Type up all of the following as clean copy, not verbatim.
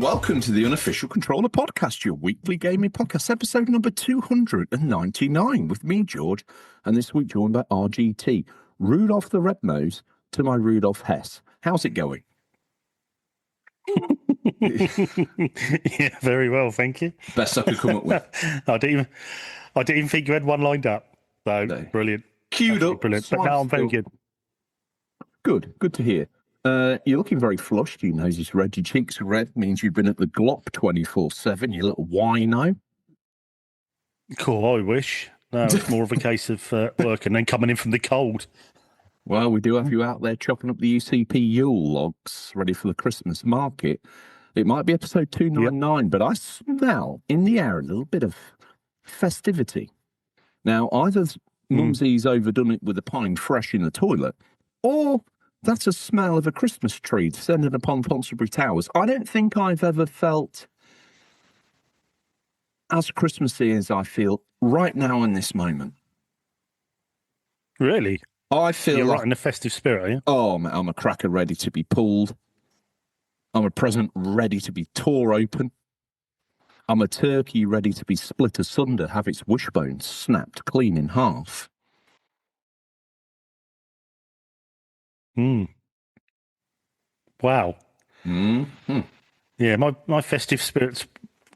Welcome to the Unofficial Controller Podcast, your weekly gaming podcast, episode number 299, with me, George, and this week joined by RGT, Rudolph the Red-Nose to my Rudolph Hess. How's it going? Yeah, very well, thank you. Best I could come up with. I didn't even think you had one lined up. So, no. Brilliant. Queued up. Brilliant. But now I'm very good. Good to hear. You're looking very flushed. Your nose is red. Your cheeks are red. Means you've been at the glop 24/7. You little wino. Cool. I wish. No, it's more of a case of work and then coming in from the cold. Well, we do have you out there chopping up the UCP Yule logs, ready for the Christmas market. It might be episode 299, but I smell in the air a little bit of festivity. Now, either Mumsy's overdone it with a pine fresh in the toilet, or that's a smell of a Christmas tree descending upon Ponsonbury Towers. I don't think I've ever felt as Christmassy as I feel right now in this moment. Really? I feel You're like, right in the festive spirit, are you? Oh, I'm a cracker ready to be pulled. I'm a present ready to be tore open. I'm a turkey ready to be split asunder, have its wishbone snapped clean in half. Wow. Mm-hmm. Yeah, my festive spirit's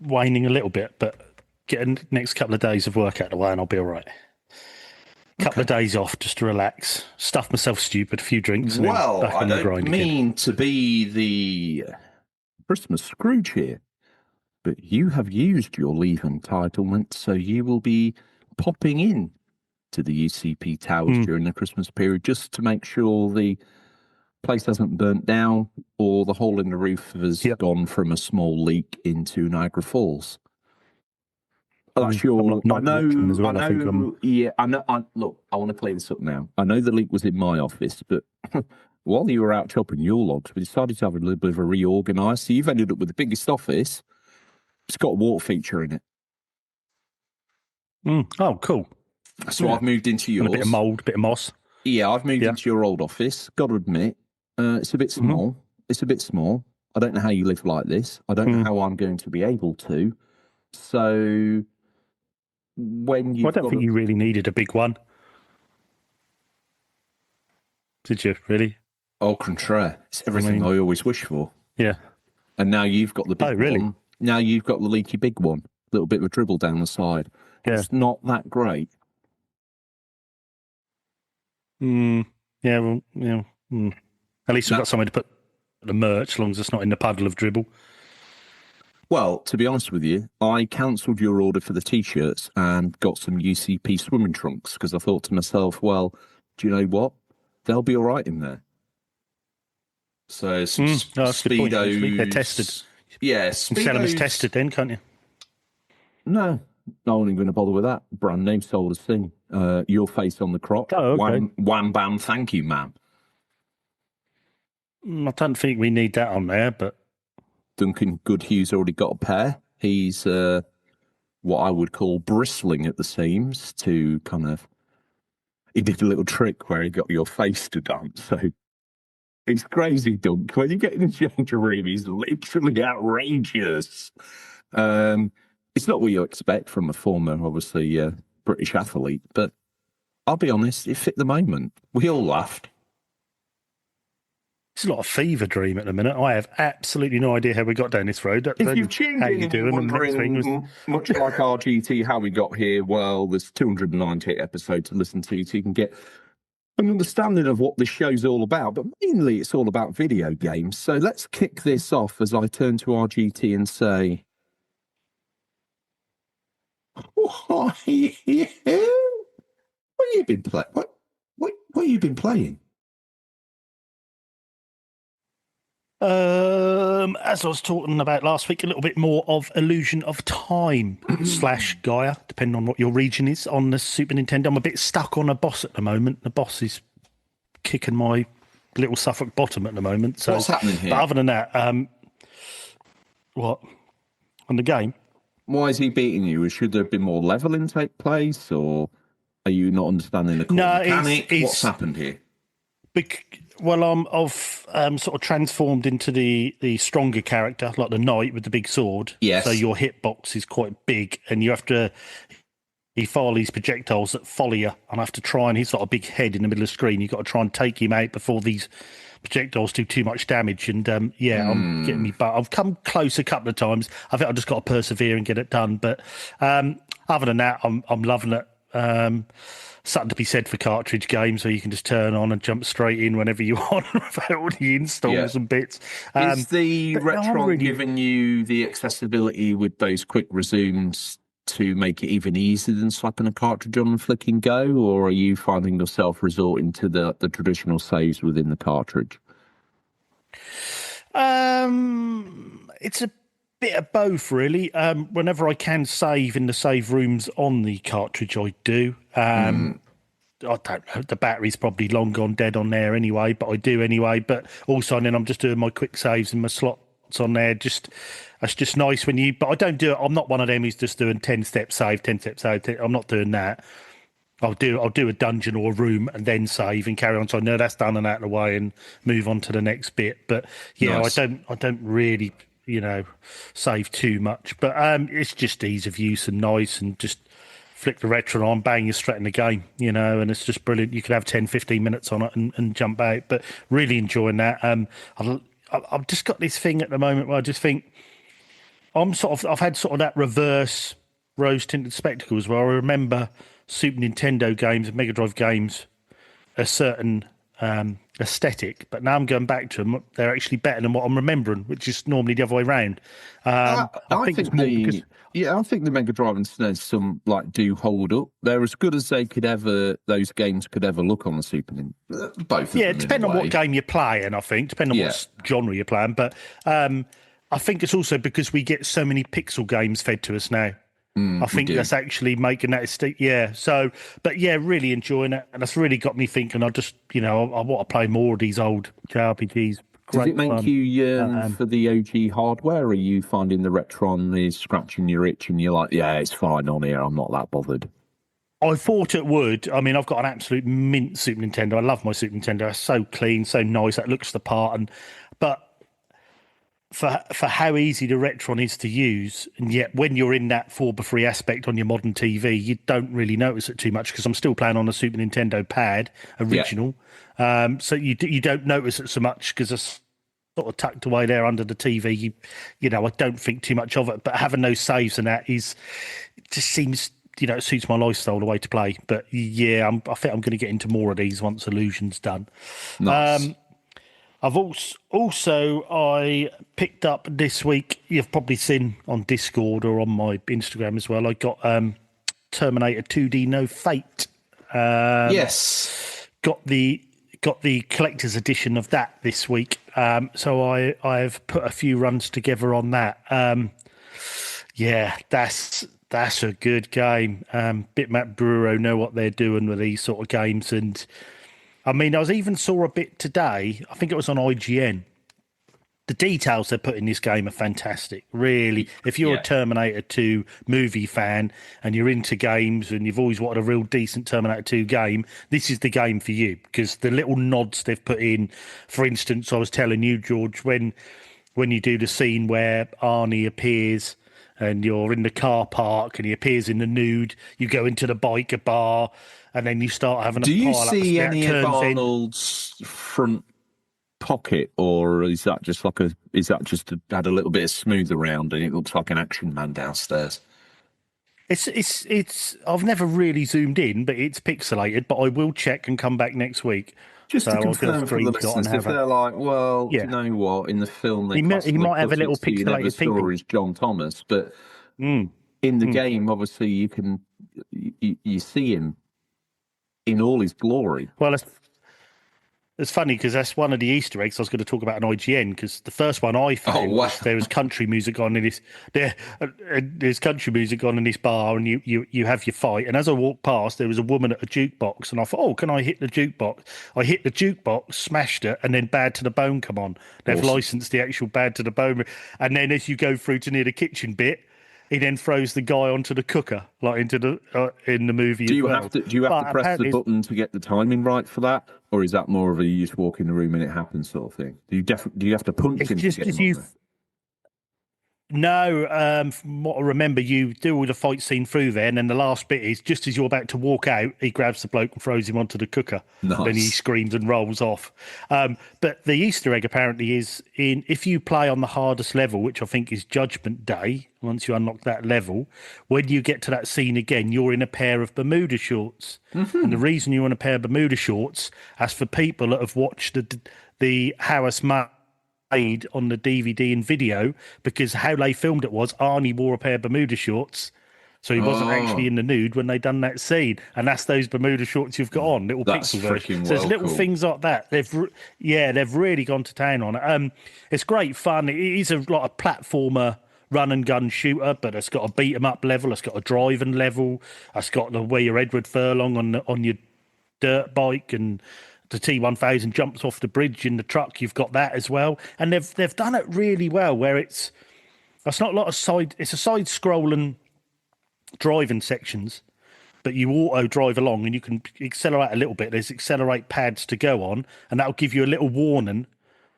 waning a little bit, but getting the next couple of days of work out of the way and I'll be all right. Couple of days off just to relax, stuff myself stupid, a few drinks, and then back on the grind again. I don't mean to be the Christmas Scrooge here, but you have used your leave entitlement, so you will be popping in to the UCP Towers during the Christmas period just to make sure the place hasn't burnt down or the hole in the roof has gone from a small leak into Niagara Falls. That's your. I know. Look, I want to clear this up now. I know the leak was in my office, but while you were out chopping your logs, we decided to have a little bit of a reorganise. So you've ended up with the biggest office. It's got a water feature in it. Oh, cool. So I've moved into yours. And a bit of mould, a bit of moss. Yeah, I've moved into your old office. Got to admit, it's a bit small. It's a bit small. I don't know how you live like this. I don't know how I'm going to be able to. So when you, I don't think you really needed a big one. Did you really? Au contraire, it's everything I always wish for. Yeah. And now you've got the big really? one. Now you've got the leaky big one. A little bit of a dribble down the side. Yeah. It's not that great. Yeah, well, yeah. At least we've got somewhere to put the merch, as long as it's not in the puddle of dribble. Well, to be honest with you, I cancelled your order for the T-shirts and got some UCP swimming trunks because I thought to myself, well, do you know what? They'll be all right in there. So some Speedos. They're tested. Yeah, Speedos. You can sell them as tested then, can't you? No, I'm not even going to bother with that. Brand name sold as thing. Your face on the crotch. Oh, okay. Wham, bam, thank you, ma'am. I don't think we need that on there, but Duncan Goodhue's already got a pair. He's what I would call bristling at the seams to kind of... He did a little trick where he got your face to dance. So it's crazy, Dunk. When you get in the changing room, he's literally outrageous. It's not what you expect from a former, obviously, British athlete. But I'll be honest, it fit the moment. We all laughed. It's a lot of fever dream at the minute. I have absolutely no idea how we got down this road. If you've tuned in and you're wondering, much like RGT, how we got here, well, there's 298 episodes to listen to, so you can get an understanding of what this show's all about. But mainly, it's all about video games. So let's kick this off as I turn to RGT and say, what have you been playing? What have you been playing? As I was talking about last week, a little bit more of Illusion of Time / Gaia, depending on what your region is on the Super Nintendo. I'm a bit stuck on a boss at the moment. The boss is kicking my little Suffolk bottom at the moment. So What's happening here? But other than that, what on the game? Why is he beating you? Should there have been more leveling take place, or are you not understanding the core mechanic? What's happened here? Well, I've sort of transformed into the stronger character, like the knight with the big sword. Yes. So your hitbox is quite big, and you have to. He fire these projectiles that follow you, and I have to try, and he's got a big head in the middle of the screen. You've got to try and take him out before these projectiles do too much damage. And I'm getting me, but I've come close a couple of times. I think I've just got to persevere and get it done. But other than that, I'm loving it. Something to be said for cartridge games where you can just turn on and jump straight in whenever you want without all the installs and bits. Is the Retron giving you the accessibility with those quick resumes to make it even easier than slapping a cartridge on and flicking go, or are you finding yourself resorting to the traditional saves within the cartridge? It's a bit of both, really. Whenever I can save in the save rooms on the cartridge, I do. I don't know, the battery's probably long gone dead on there anyway, but I do anyway. But also, and then I'm just doing my quick saves in my slots on there. That's just nice when you. But I don't do it. I'm not one of them who's just doing 10-step save, 10-step save. I'm not doing that. I'll do a dungeon or a room and then save and carry on. So I know that's done and out of the way and move on to the next bit. But yeah, nice. I don't really save too much. But it's just ease of use and nice, and just flick the Retron on, bang, you're straight in the game, and it's just brilliant. You could have 10, 15 minutes on it and jump out. But really enjoying that. I've just got this thing at the moment where I just think I've had sort of that reverse rose tinted spectacles where I remember Super Nintendo games and Mega Drive games a certain aesthetic, but now I'm going back to them. They're actually better than what I'm remembering, which is normally the other way around. I think it's more because... I think the Mega Drive and SNES do hold up. They're as good as those games could ever look on the Super Nintendo. Both. Yeah, depending on what game you're playing, I think, depending on what genre you're playing. But I think it's also because we get so many pixel games fed to us now. I think that's actually making that estate. Yeah. So, but yeah, really enjoying it. And that's really got me thinking, I want to play more of these old JRPGs. Does it make you yearn for the OG hardware? Or are you finding the Retron is scratching your itch and you're like, yeah, it's fine on here, I'm not that bothered? I thought it would. I mean, I've got an absolute mint Super Nintendo. I love my Super Nintendo. It's so clean, so nice. It looks the part. But for how easy the Retron is to use, and yet when you're in that 4x3 aspect on your modern TV, you don't really notice it too much, because I'm still playing on a Super Nintendo pad original. So you don't notice it so much because it's sort of tucked away there under the TV. I don't think too much of it. But having those saves and that just seems, it suits my lifestyle the way to play. But yeah, I think I'm going to get into more of these once Illusion's done. Nice. I've also I picked up this week, you've probably seen on Discord or on my Instagram as well, I got Terminator 2D No Fate. Yes. Got the collector's edition of that this week. So I've put a few runs together on that. That's a good game. Bitmap Bureau know what they're doing with these sort of games. And I mean, I even saw a bit today, I think it was on IGN. The details they put in this game are fantastic, really. If you're a Terminator 2 movie fan and you're into games and you've always wanted a real decent Terminator 2 game, this is the game for you, because the little nods they've put in, for instance, I was telling you, George, when you do the scene where Arnie appears and you're in the car park and he appears in the nude, you go into the biker bar and then you start having a pile up. Do you see any of Arnold's front pocket, or is that just had a little bit of smooth around and it looks like an Action Man downstairs? It's I've never really zoomed in, but it's pixelated, but I will check and come back next week. Just to confirm for the listeners, if they're like, well, you know what, in the film he might have a little pixelated thing. Is John Thomas, but in the game, obviously, you see him in all his glory. Well, It's funny because that's one of the Easter eggs I was going to talk about on IGN, because the first one I found wow. was there was country music on in this there's country music on in this bar, and you have your fight, and as I walked past there was a woman at a jukebox, and I thought, oh, can I hit the jukebox? I hit the jukebox, smashed it, and then Bad to the Bone come on. They've Awesome. licensed the actual Bad to the Bone, and then as you go through to near the kitchen bit, he then throws the guy onto the cooker, like into the in the movie. Do as you well. have to But press the apparently button to get the timing right for that, or is that more of a you just walk in the room and it happens sort of thing? Do you have to punch it's him just to get as him you on there? No, from what I remember, you do all the fight scene through there, and then the last bit is just as you're about to walk out, he grabs the bloke and throws him onto the cooker. Nice. Then he screams and rolls off. But the Easter egg apparently is in if you play on the hardest level, which I think is Judgment Day. Once you unlock that level, when you get to that scene again, you're in a pair of Bermuda shorts. Mm-hmm. And the reason you're in a pair of Bermuda shorts, as for people that have watched the HOTAS made on the DVD and video, because how they filmed it was Arnie wore a pair of Bermuda shorts, so he wasn't actually in the nude when they done that scene, and that's those Bermuda shorts you've got on, little That's pixel version. freaking So there's well little cool. things like that. They've really gone to town on it. It's great fun. It is a lot of platformer run and gun shooter, but it's got a beat 'em up level, it's got a driving level, it's got the where you're Edward Furlong on your dirt bike, and the T1000 jumps off the bridge in the truck. You've got that as well, and they've done it really well. Where it's not a lot of side. It's a side scrolling driving sections, but you auto drive along and you can accelerate a little bit. There's accelerate pads to go on, and that'll give you a little warning.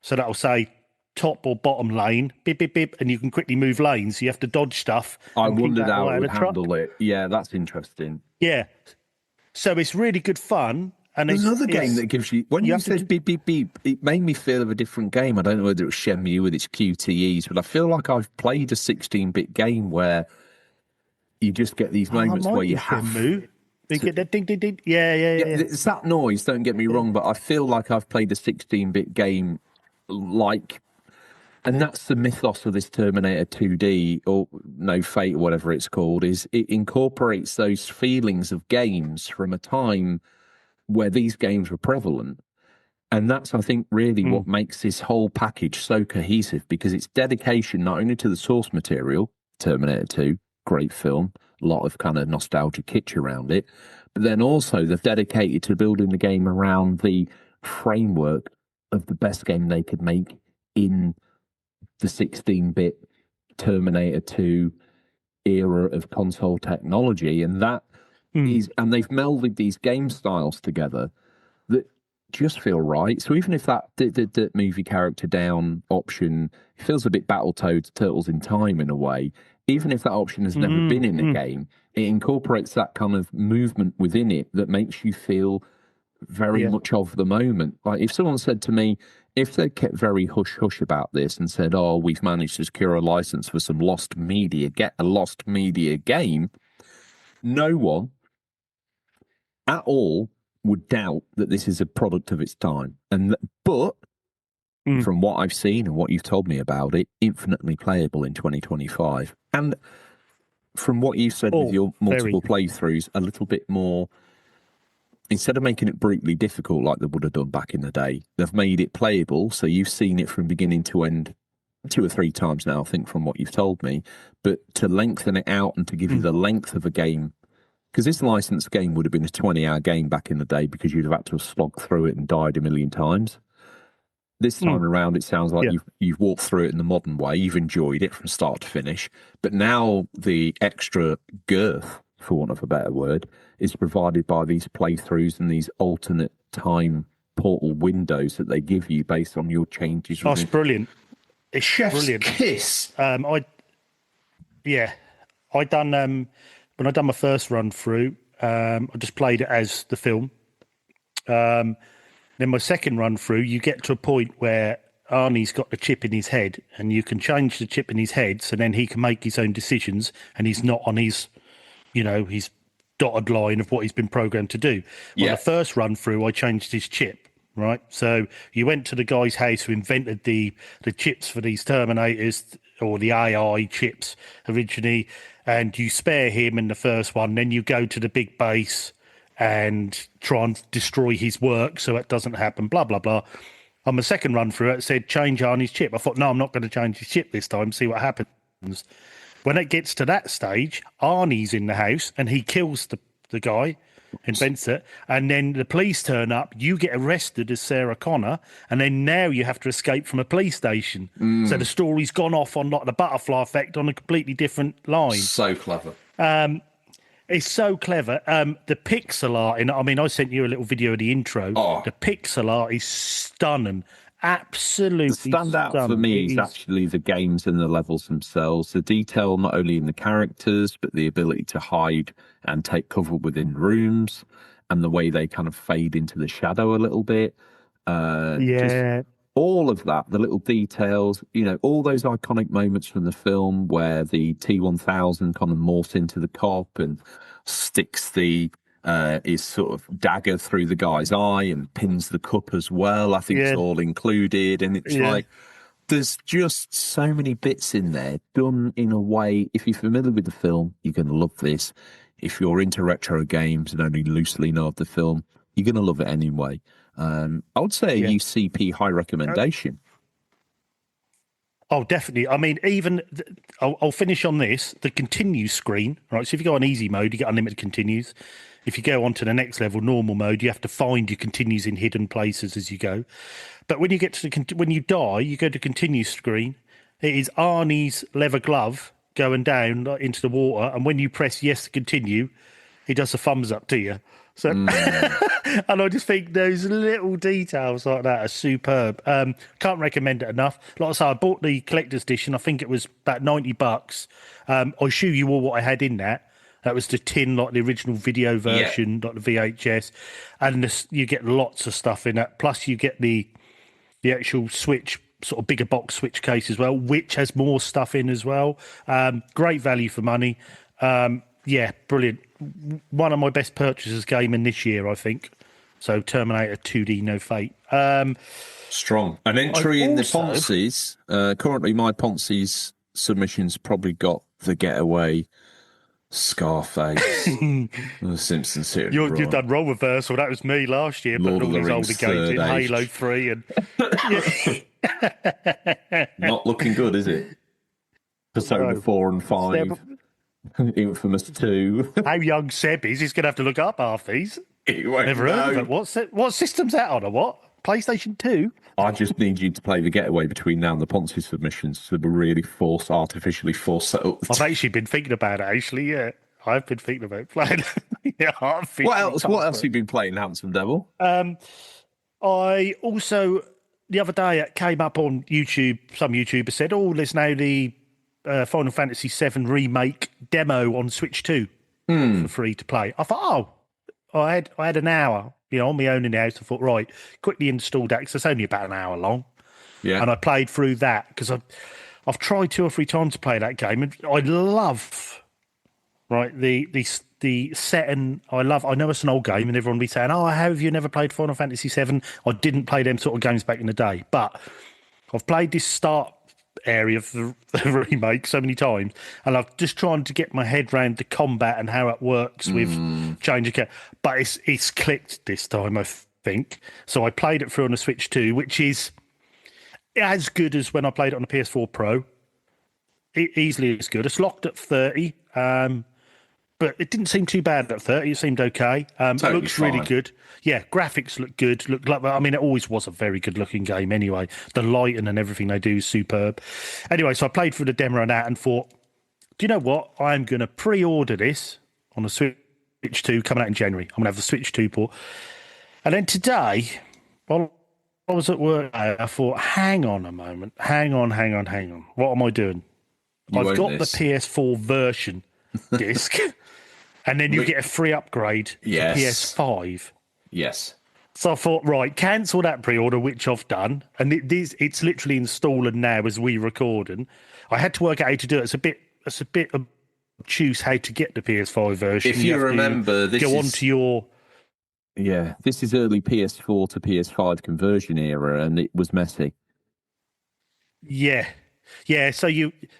So that'll say top or bottom lane, beep beep beep, and you can quickly move lanes. So you have to dodge stuff. I and keep wondered that how eye it of would the truck. handle it. Yeah, that's interesting. Yeah, so it's really good fun. And There's another game that gives you, when you have to said beep, beep, beep, it made me feel of a different game. I don't know whether it was Shenmue with its QTEs, but I feel like I've played a 16-bit game where you just get these moments where you have... They get that ding, ding, ding. Yeah. It's that noise, don't get me wrong, but I feel like I've played a 16-bit game like... And that's the mythos of this Terminator 2D, or No Fate, or whatever it's called, is it incorporates those feelings of games from a time where these games were prevalent. And that's, I think, really what makes this whole package so cohesive, because it's dedication not only to the source material, Terminator 2, great film, a lot of kind of nostalgia kitsch around it, but then also they've dedicated to building the game around the framework of the best game they could make in the 16-bit Terminator 2 era of console technology. And that is, and they've melded these game styles together that just feel right. So even if that the movie character down option feels a bit Battletoads, Turtles in Time in a way, even if that option has never been in a game, it incorporates that kind of movement within it that makes you feel very much of the moment. Like if someone said to me, if they kept very hush-hush about this and said, oh, we've managed to secure a license for some lost media, get a lost media game, no one at all would doubt that this is a product of its time. But from what I've seen and what you've told me about it, infinitely playable in 2025. And from what you said with your multiple playthroughs, a little bit more, instead of making it brutally difficult like they would have done back in the day, they've made it playable. So you've seen it from beginning to end 2 or 3 times now, I think, from what you've told me. But to lengthen it out and to give you the length of a game, because this licensed game would have been a 20-hour game back in the day because you'd have had to have slogged through it and died a million times. This time around, it sounds like you've walked through it in the modern way. You've enjoyed it from start to finish. But now the extra girth, for want of a better word, is provided by these playthroughs and these alternate time portal windows that they give you based on your changes. Oh, it's brilliant. It's Chef's brilliant. kiss. I done when I done my first run through. I just played it as the film. Then my second run through, you get to a point where Arnie's got the chip in his head, and you can change the chip in his head, so then he can make his own decisions, and he's not on his, his dotted line of what he's been programmed to do. Well, the first run through, I changed his chip, right? So you went to the guy's house who invented the chips for these Terminators, or the AI chips originally, and you spare him in the first one. Then you go to the big base, and try and destroy his work so it doesn't happen, blah, blah, blah. On my second run through it said, change Arnie's chip. I thought, no, I'm not going to change his chip this time, see what happens. When it gets to that stage, Arnie's in the house and he kills the guy, invents it, and then the police turn up, you get arrested as Sarah Connor, and then now you have to escape from a police station. So the story's gone off on like the butterfly effect on a completely different line. So clever. It's so clever. The pixel art in it, I mean, I sent you a little video of the intro. Oh. The pixel art is stunning. Absolutely The standout for me is actually the games and the levels themselves. The detail not only in the characters, but the ability to hide and take cover within rooms, and the way they kind of fade into the shadow a little bit. Just all of that, the little details, you know, all those iconic moments from the film where the T-1000 kind of morphs into the cop and sticks his sort of dagger through the guy's eye and pins the cup as well. I think it's all included. And it's like, there's just so many bits in there done in a way. If you're familiar with the film, you're going to love this. If you're into retro games and only loosely know of the film, you're going to love it anyway. I would say a UCP high recommendation. Oh, definitely. I mean, even I'll finish on this. The continue screen, right? So if you go on easy mode, you get unlimited continues. If you go on to the next level, normal mode, you have to find your continues in hidden places as you go. But when you get to when you die, you go to continue screen. It is Arnie's leather glove going down into the water, and when you press yes to continue, he does a thumbs up to you. So, and I just think those little details like that are superb. Can't recommend it enough. Like I say, I bought the collector's edition. I think it was about $90. I assure you all what I had in that. That was the tin, like the original video version, like the VHS, and you get lots of stuff in that. Plus, you get the actual Switch, sort of bigger box Switch case as well, which has more stuff in as well. Great value for money. Yeah, brilliant. One of my best purchases gaming this year, I think. So Terminator 2D No Fate. Strong. An entry in the Ponzi's. Currently, my Ponzi's submission's probably got the Getaway, Scarface, the Simpsons series. You've done role reversal. That was me last year, Lord putting all these older games in, Halo 3 and... Not looking good, is it? Persona 4 and 5. Infamous 2. How young Seb is, he's going to have to look up half these. Never heard of it. What system's that on, or what? PlayStation 2? I just need you to play the Getaway between now and the Ponzi submissions to really artificially force set up. I've actually been thinking about it, actually, yeah. I've been thinking about playing What else have you been playing, Handsome Devil? I also, the other day, it came up on YouTube, some YouTuber said, there's now the Final Fantasy VII Remake demo on Switch 2 for free to play. I thought, I had an hour, on my own in the house. I thought, right, quickly installed that because it's only about an hour long. Yeah. And I played through that because I've tried 2 or 3 times to play that game, and I love the setting. I know it's an old game, and everyone will be saying, how have you never played Final Fantasy VII? I didn't play them sort of games back in the day, but I've played this start area of the remake so many times, and I'm just trying to get my head around the combat and how it works with changing character. But it's clicked this time, I think. So I played it through on the Switch 2, which is as good as when I played it on the PS4 Pro. Easily as good. It's locked at 30, but it didn't seem too bad at 30. It seemed okay. It looks really good. Yeah, graphics look good. It always was a very good-looking game anyway. The lighting and everything they do is superb. Anyway, so I played through the demo and that and thought, do you know what? I'm going to pre-order this on the Switch 2 coming out in January. I'm going to have the Switch 2 port. And then today, while I was at work, I thought, hang on a moment. Hang on. What am I doing? I've got the PS4 version disc, and then you get a free upgrade to PS5. Yes. So I thought, right, cancel that pre-order, which I've done, and it's literally installing now as we recording. I had to work out how to do it. It's a bit obtuse how to get the PS5 version. If you remember, this is early PS4 to PS5 conversion era, and it was messy. Yeah. Yeah, so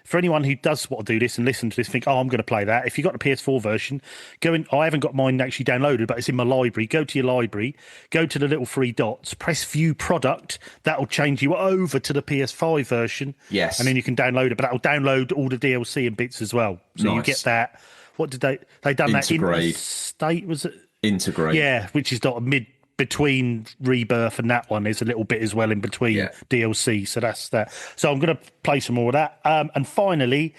for anyone who does want to do this and listen to this, think, oh, I'm going to play that. If you've got the PS4 version, go in. I haven't got mine actually downloaded, but it's in my library. Go to your library, go to the little three dots, press View Product. That'll change you over to the PS5 version. Yes. And then you can download it, but that'll download all the DLC and bits as well. So you get that. What did they done Integrate. that State, was it? Integrate. Yeah, which is not a between Rebirth and that one. There's a little bit as well in between DLC. So that's that. So I'm going to play some more of that. And finally,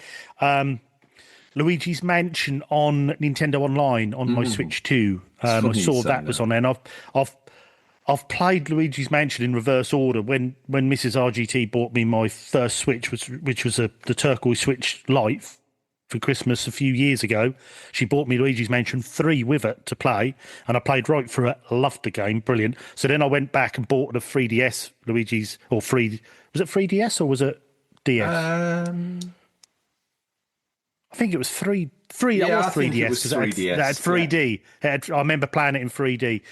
Luigi's Mansion on Nintendo Online on my Switch 2. I saw that was on there. And I've played Luigi's Mansion in reverse order. When Mrs. RGT bought me my first Switch, which was the turquoise Switch Lite for Christmas a few years ago, she bought me Luigi's Mansion 3 with it to play, and I played right through it. Loved the game, brilliant. So then I went back and bought the 3DS Luigi's, was it 3DS or was it DS? I think it was 3D. Yeah, that was 3DS because it had 3D. I remember playing it in 3D.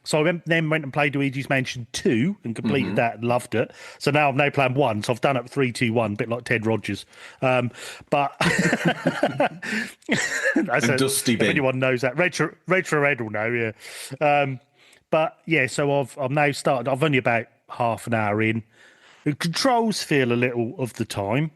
So I then went and played Luigi's Mansion 2 and completed that and loved it. So now I'm playing 1. So I've done it 3, 2, 1, a bit like Ted Rogers. But that's Dusty bin. If anyone knows that, Retro Ed will know. Yeah. But yeah, so I've now started. I've only about half an hour in. The controls feel a little of the time.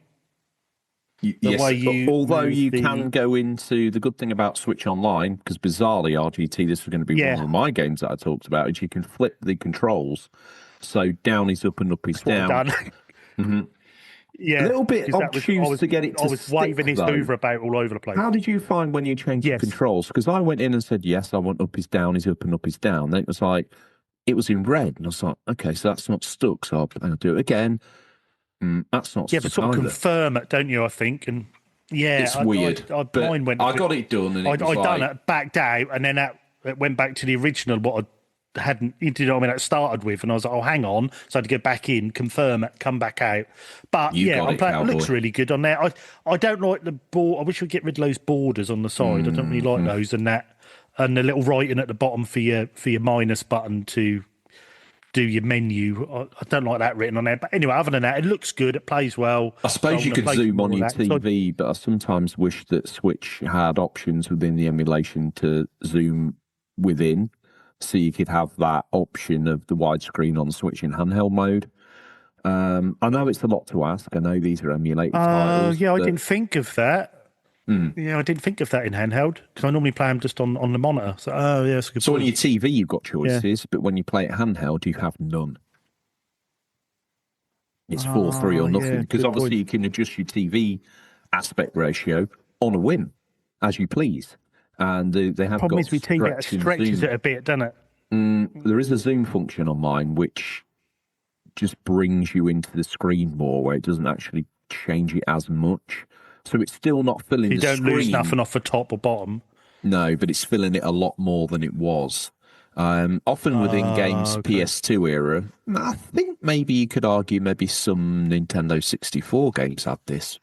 Yes, although you can go into the good thing about Switch Online, because bizarrely, RGT, this was going to be one of my games that I talked about, is you can flip the controls. So down is up and up is down. Yeah, a little bit obtuse to get it to I was stick, waving his Hoover about all over the place. How did you find when you changed the controls? Because I went in and said, yes, I want up is down, is up and up is down. Then it was like, it was in red. And I was like, okay, so that's not stuck. So I'll do it again. That's not. Yeah, but sort of confirm it, don't you? I think, and it's weird. I got it done, and I done it, backed out, and then it went back to the original. What I hadn't, you know what I mean? That started with, and I was like, oh, hang on. So I had to go back in, confirm it, come back out. But I'm playing. It looks really good on there. I don't like the board. I wish we'd get rid of those borders on the side. I don't really like those, and the little writing at the bottom for your minus button to do your menu. I don't like that written on there. But anyway, other than that, it looks good. It plays well. I suppose you could zoom on your TV, but I sometimes wish that Switch had options within the emulation to zoom within, so you could have that option of the widescreen on Switch in handheld mode. I know it's a lot to ask. I know these are emulated titles. Yeah, I didn't think of that. Yeah, I didn't think of that in handheld because I normally play them just on the monitor. So, that's a good point. On your TV, you've got choices, but when you play it handheld, you have none. It's 4:3 or nothing because obviously you can adjust your TV aspect ratio on a whim as you please, and they have. Problem is, it stretches it a bit, doesn't it? There is a zoom function on mine which just brings you into the screen more, where it doesn't actually change it as much. So it's still not filling the screen. You don't lose nothing off the top or bottom. No, but it's filling it a lot more than it was. Often within games PS2 era, I think maybe you could argue maybe some Nintendo 64 games had this.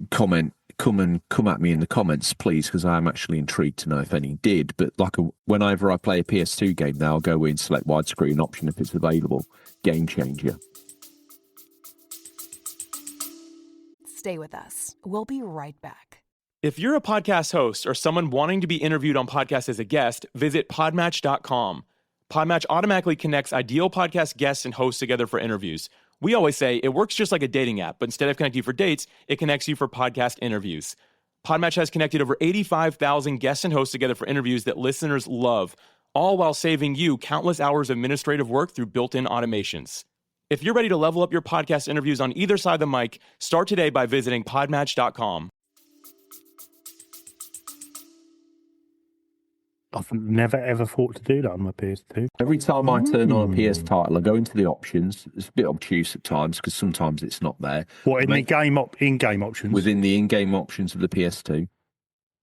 Come at me in the comments, please, because I'm actually intrigued to know if any did. But whenever I play a PS2 game now, I'll go in, select widescreen option if it's available. Game changer. Stay with us. We'll be right back. If you're a podcast host or someone wanting to be interviewed on podcasts as a guest, visit podmatch.com. Podmatch automatically connects ideal podcast guests and hosts together for interviews. We always say it works just like a dating app, but instead of connecting you for dates, it connects you for podcast interviews. Podmatch has connected over 85,000 guests and hosts together for interviews that listeners love, all while saving you countless hours of administrative work through built-in automations. If you're ready to level up your podcast interviews on either side of the mic, start today by visiting podmatch.com. I've never ever thought to do that on my PS2. Every time I turn on a PS title, I go into the options. It's a bit obtuse at times because sometimes it's not there. What, in the in-game options? Within the in-game options of the PS2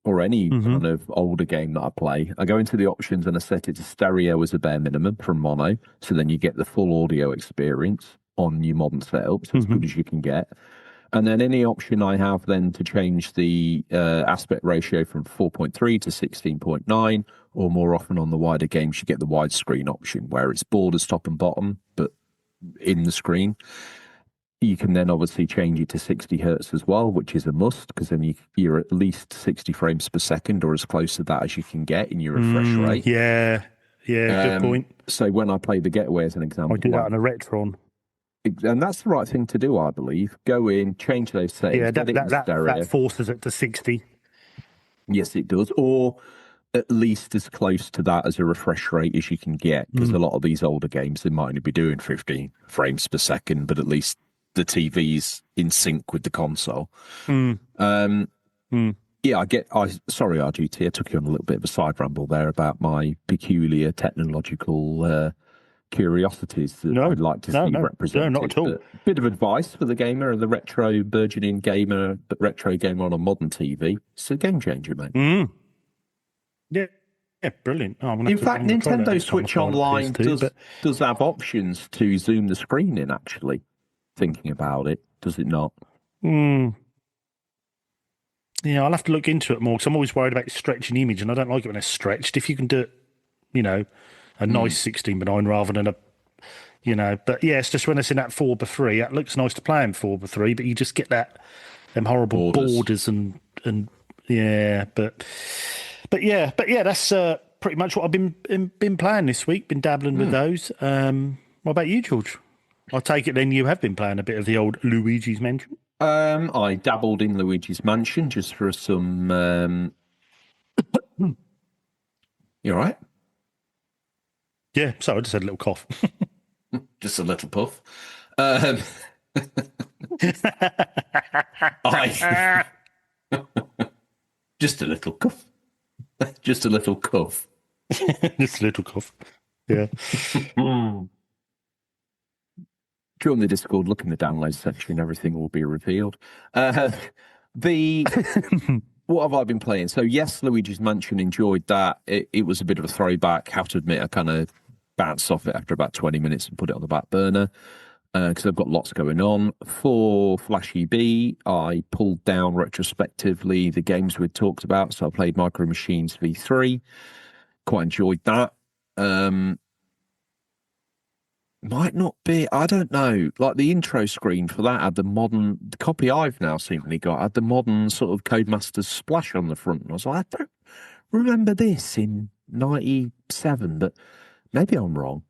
or any kind of older game that I play, I go into the options and I set it to stereo as a bare minimum from mono. So then you get the full audio experience on your modern setup, so as good as you can get. And then any option I have then to change the aspect ratio from 4.3 to 16.9, or more often on the wider games, you get the widescreen option where it's borders top and bottom, but in the screen. You can then obviously change it to 60 hertz as well, which is a must, because then you're at least 60 frames per second or as close to that as you can get in your refresh rate. Yeah, good point. So when I play the Getaway as an example, I do that on a Retron. and that's the right thing to do, I believe. Go in, change those settings, Yeah, get it in stereo. that forces it to 60. Yes, it does. Or at least as close to that as a refresh rate as you can get, because a lot of these older games, they might only be doing 50 frames per second, but at least the TV's in sync with the console. Yeah, sorry, RGT, I took you on a little bit of a side ramble there about my peculiar technological curiosities that I'd like to see represented. No, not at all. But bit of advice for the gamer and the retro burgeoning gamer, but retro gamer on a modern TV. It's a game changer, mate. Yeah, brilliant. In fact, Nintendo Switch Online does have options to zoom the screen in, actually. Thinking about it, does it not? Yeah, I'll have to look into it more because I'm always worried about stretching the image, and I don't like it when it's stretched. If you can do it, a nice 16:9 rather than but yeah, it's just when it's in that 4:3, it looks nice to play in 4:3, but you just get them horrible borders and yeah, but yeah, that's pretty much what I've been playing this week. Been dabbling with those. What about you, George? I take it then you have been playing a bit of the old Luigi's Mansion. I dabbled in Luigi's Mansion just for some. You all right? Yeah, so I just had a little cough. Just a little puff. Just a little cough. Just a little cough. Just a little cough. Yeah. Join the Discord, look in the download section, everything will be revealed. What have I been playing? So yes, Luigi's Mansion, enjoyed that. It was a bit of a throwback. Have to admit, I kind of bounced off it after about 20 minutes and put it on the back burner because I've got lots going on. For Flashy B, I pulled down retrospectively the games we'd talked about. So I played Micro Machines V3. Quite enjoyed that. Might not be, I don't know. Like the intro screen for that had the copy I've now seemingly got had the modern sort of Codemasters splash on the front. And I was like, I don't remember this in 97, but maybe I'm wrong.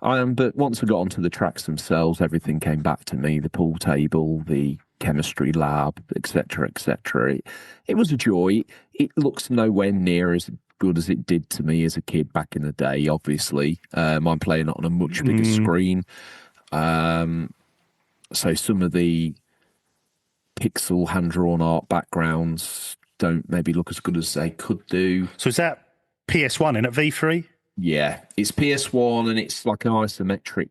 But once I got onto the tracks themselves, everything came back to me. The pool table, the chemistry lab, etc., etc. It was a joy. It looks nowhere near as good as it did to me as a kid back in the day, obviously. I'm playing it on a much bigger screen. So some of the pixel hand-drawn art backgrounds don't maybe look as good as they could do. So is that PS1 in at V3? Yeah, it's PS1 and it's like an isometric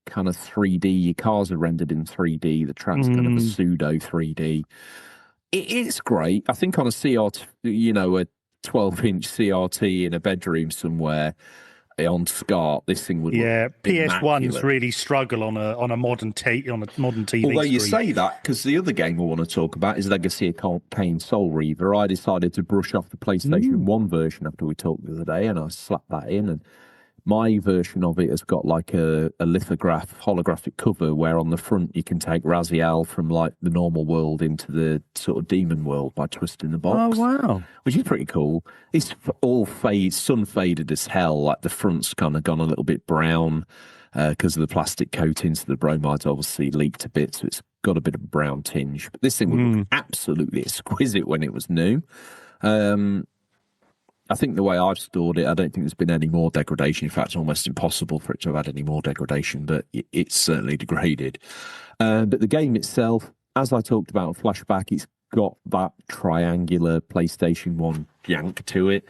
kind of 3D. Your cars are rendered in 3D. The track's kind of a pseudo 3D. It's great. I think on a CRT, a 12-inch CRT in a bedroom somewhere on SCART, this thing would look PS1s really struggle on a modern TV. Although you say that, because the other game I want to talk about is Legacy of Kain Soul Reaver. I decided to brush off the PlayStation 1 version after we talked the other day, and I slapped that in, and my version of it has got like a holographic cover where on the front you can take Raziel from like the normal world into the sort of demon world by twisting the box. Oh, wow. Which is pretty cool. It's all sun faded as hell. Like the front's kind of gone a little bit brown because of the plastic coatings. The bromide's obviously leaked a bit, so it's got a bit of a brown tinge. But this thing would look absolutely exquisite when it was new. I think the way I've stored it, I don't think there's been any more degradation. In fact, it's almost impossible for it to have had any more degradation, but it's certainly degraded. But the game itself, as I talked about on Flashback, it's got that triangular PlayStation 1 jank to it,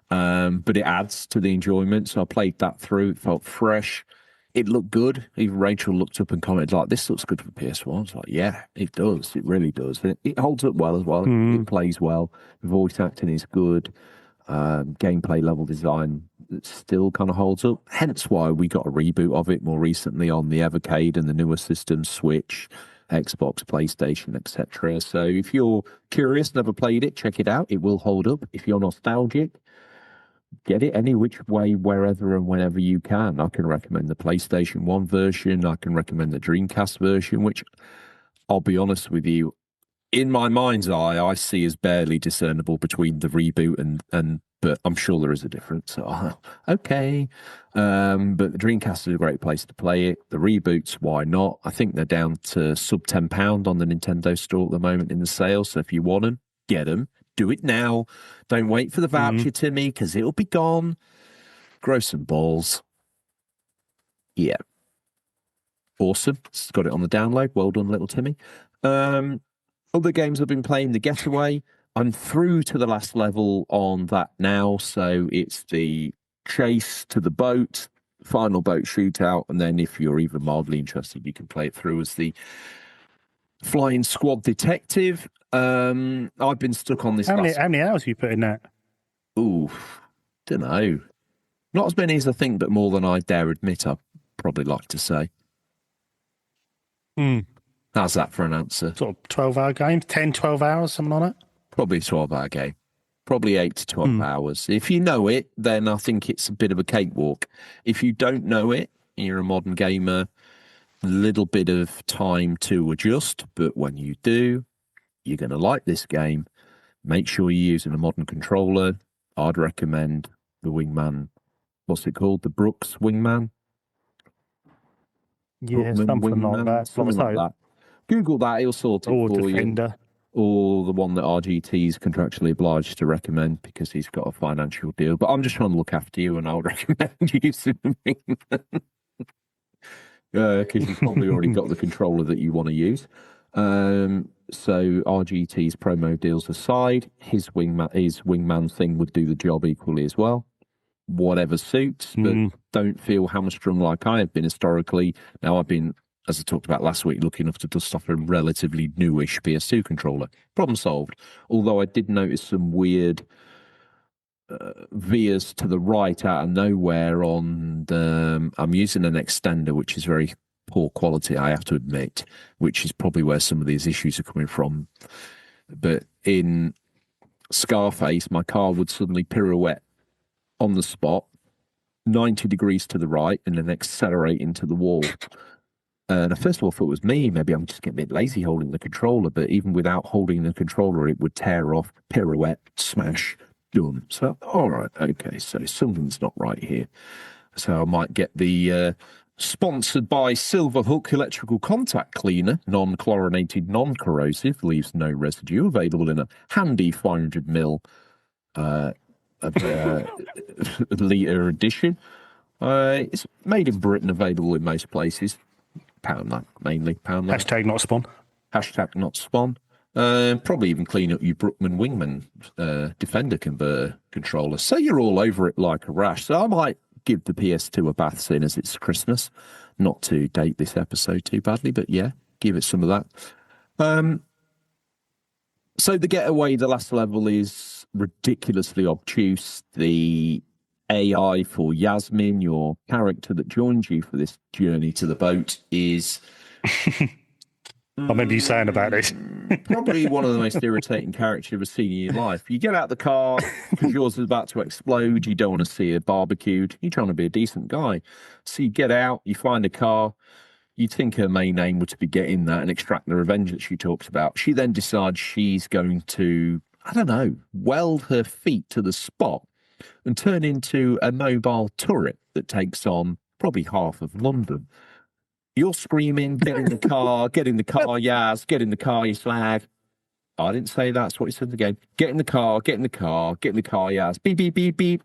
but it adds to the enjoyment. So I played that through. It felt fresh. It looked good. Even Rachel looked up and commented like, this looks good for PS1. I was like, yeah, it does. It really does. It holds up well as well. It plays well. The voice acting is good. Gameplay level design still kind of holds up. Hence why we got a reboot of it more recently on the Evercade and the newer systems, Switch, Xbox, PlayStation, etc. So if you're curious, never played it, check it out. It will hold up. If you're nostalgic, get it any which way, wherever and whenever you can. I can recommend the PlayStation 1 version. I can recommend the Dreamcast version, which I'll be honest with you, in my mind's eye, I see as barely discernible between the reboot and but I'm sure there is a difference. So, okay. But the Dreamcast is a great place to play it. The reboots, why not? I think they're down to sub £10 on the Nintendo store at the moment in the sale. So if you want them, get them. Do it now. Don't wait for the voucher, Timmy, because it'll be gone. Grow some balls. Yeah. Awesome. It's got it on the download. Well done, little Timmy. Other games I've been playing, the Getaway. I'm through to the last level on that now. So it's the chase to the boat, final boat shootout. And then if you're even mildly interested, you can play it through as the flying squad detective. I've been stuck on this. How many hours have you put in that? Ooh, don't know. Not as many as I think, but more than I dare admit, I'd probably like to say. How's that for an answer? Sort of 12-hour games, 10, 12 hours, something like that? Probably a 12-hour game. Probably 8 to 12 hours. If you know it, then I think it's a bit of a cakewalk. If you don't know it, you're a modern gamer, a little bit of time to adjust, but when you do, you're going to like this game. Make sure you're using a modern controller. I'd recommend the Wingman. What's it called? The Brooks Wingman? Yeah, Brookman something Wingman? like that. Something like that. Google that, it'll sort it Or for Defender. you. Or the one that RGT is contractually obliged to recommend because he's got a financial deal. But I'm just trying to look after you, and I would recommend using the Wingman. Because you've probably already got the controller that you want to use. So RGT's promo deals aside, his wingman thing would do the job equally as well. Whatever suits, but don't feel hamstrung like I have been historically. Now I've been, as I talked about last week, lucky enough to dust off a relatively newish PS2 controller. Problem solved. Although I did notice some weird veers to the right out of nowhere on the, I'm using an extender, which is very poor quality, I have to admit, which is probably where some of these issues are coming from. But in Scarface, my car would suddenly pirouette on the spot, 90 degrees to the right, and then accelerate into the wall. And first of all, I thought it was me. Maybe I'm just getting a bit lazy holding the controller, but even without holding the controller, it would tear off, pirouette, smash, done. So, all right, okay, so something's not right here. So I might get the sponsored by Silverhook electrical contact cleaner, non-chlorinated, non-corrosive, leaves no residue, available in a handy 500ml litre edition. It's made in Britain, available in most places. Poundland, mainly Poundland. Hashtag not spawn. Hashtag not spawn. Probably even clean up your Brookman Wingman Defender converter controller. So you're all over it like a rash. So I might give the PS2 a bath, seeing as it's Christmas. Not to date this episode too badly, but yeah, give it some of that. So the Getaway, the last level is ridiculously obtuse. The AI for Yasmin, your character that joins you for this journey to the boat, is... I remember you saying about it. Probably one of the most irritating characters you've ever seen in your life. You get out the car because yours is about to explode. You don't want to see it barbecued. You're trying to be a decent guy. So you get out, you find a car. You'd think her main aim would to be get in that and extract the revenge that she talks about. She then decides she's going to, I don't know, weld her feet to the spot and turn into a mobile turret that takes on probably half of London. You're screaming, get in the car, Yaz, get in the car, you slag. I didn't say that's what he said again. Get in the car, Yaz. Beep, beep, beep, beep.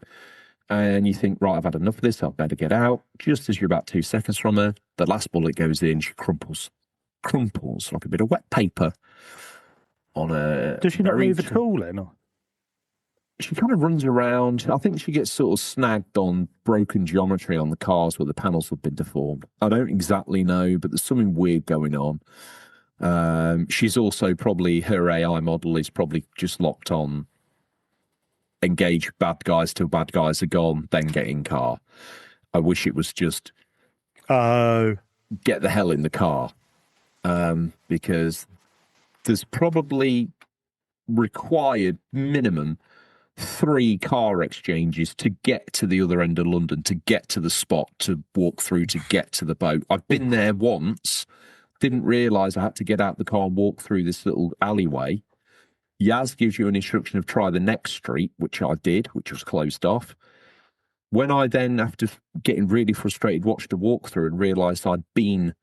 And you think, right, I've had enough of this, I better get out. Just as you're about 2 seconds from her, the last bullet goes in, she crumples like a bit of wet paper on a... Does she not move at all then? Or? She kind of runs around. I think she gets sort of snagged on broken geometry on the cars where the panels have been deformed. I don't exactly know, but there's something weird going on. She's also probably, her AI model is probably just locked on engage bad guys till bad guys are gone, then get in car. I wish it was just get the hell in the car, because there's probably required minimum 3 car exchanges to get to the other end of London, to get to the spot, to walk through, to get to the boat. I've been there once, didn't realise I had to get out the car and walk through this little alleyway. Yaz gives you an instruction of try the next street, which I did, which was closed off. When I then, after getting really frustrated, watched a walkthrough and realised I'd been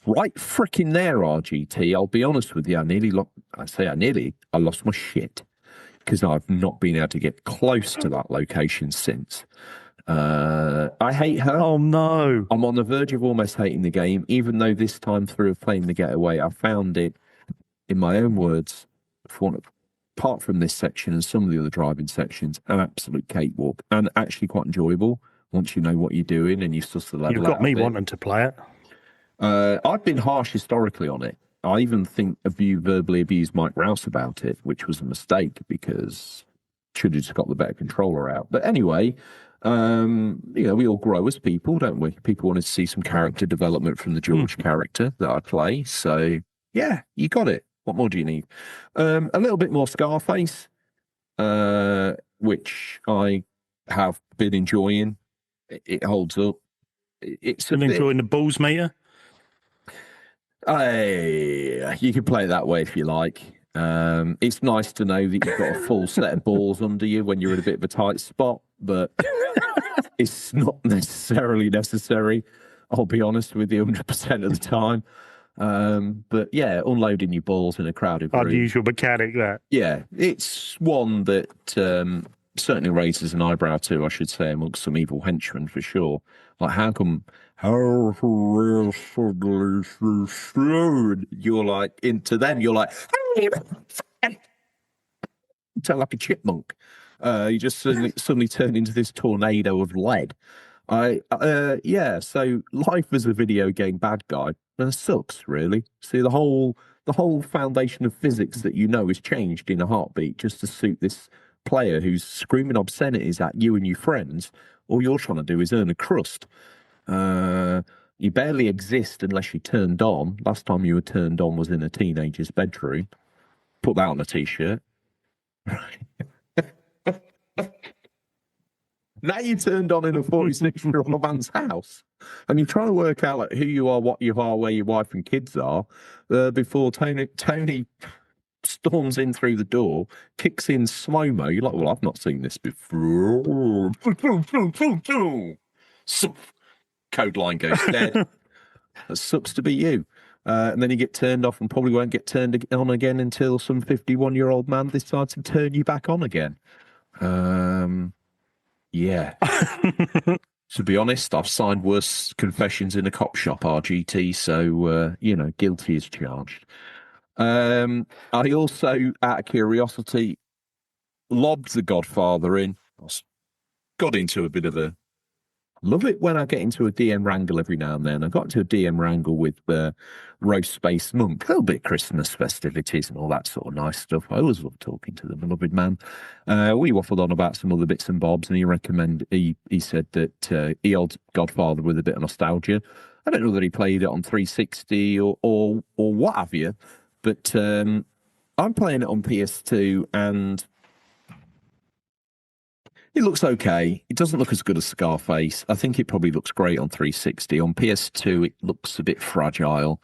right fricking there, RGT, I'll be honest with you, I lost my shit because I've not been able to get close to that location since. I hate her. Oh, no. I'm on the verge of almost hating the game, even though this time through of playing the Getaway, I found it, in my own words, apart from this section and some of the other driving sections, an absolute cakewalk and actually quite enjoyable once you know what you're doing and you suss the level. You've got me wanting to play it. I've been harsh historically on it. I even think verbally abused Mike Rouse about it, which was a mistake because should have just got the better controller out. But anyway, we all grow as people, don't we? People wanted to see some character development from the George character that I play. So yeah, you got it. What more do you need? A little bit more Scarface, which I have been enjoying. It holds up. It's been enjoying the balls meter. You can play it that way if you like. It's nice to know that you've got a full set of balls under you when you're in a bit of a tight spot, but it's not necessarily necessary. I'll be honest with you 100% of the time. But yeah, unloading your balls in a crowded room. Unusual mechanic, that. Yeah, it's one that certainly raises an eyebrow to, I should say, amongst some evil henchmen for sure. Like, how you're like, into them, you're like, sound like a chipmunk. You just suddenly turn into this tornado of lead. So life as a video game bad guy sucks, really. See, the whole foundation of physics that you know is changed in a heartbeat just to suit this player who's screaming obscenities at you and your friends. All you're trying to do is earn a crust. You barely exist unless you're turned on. Last time you were turned on was in a teenager's bedroom. Put that on a t-shirt. Now you're turned on in a 46-year-old man's house, and you're trying to work out like who you are, what you are, where your wife and kids are, before Tony storms in through the door, kicks in slow-mo. You're like, well, I've not seen this before. Code line goes dead. That sucks to be you. And then you get turned off and probably won't get turned on again until some 51-year-old man decides to turn you back on again. Yeah. To be honest, I've signed worse confessions in a cop shop, RGT, so, guilty as charged. I also, out of curiosity, lobbed The Godfather in. I got into a bit of a... Love it when I get into a DM wrangle every now and then. I got into a DM wrangle with Roast Space Monk. A little bit of Christmas festivities and all that sort of nice stuff. I always love talking to the beloved man. We waffled on about some other bits and bobs, and he said that he holds Godfather with a bit of nostalgia. I don't know that he played it on 360 or what have you, but I'm playing it on PS2 and it looks okay. It doesn't look as good as Scarface. I think it probably looks great on 360. On PS2, it looks a bit fragile.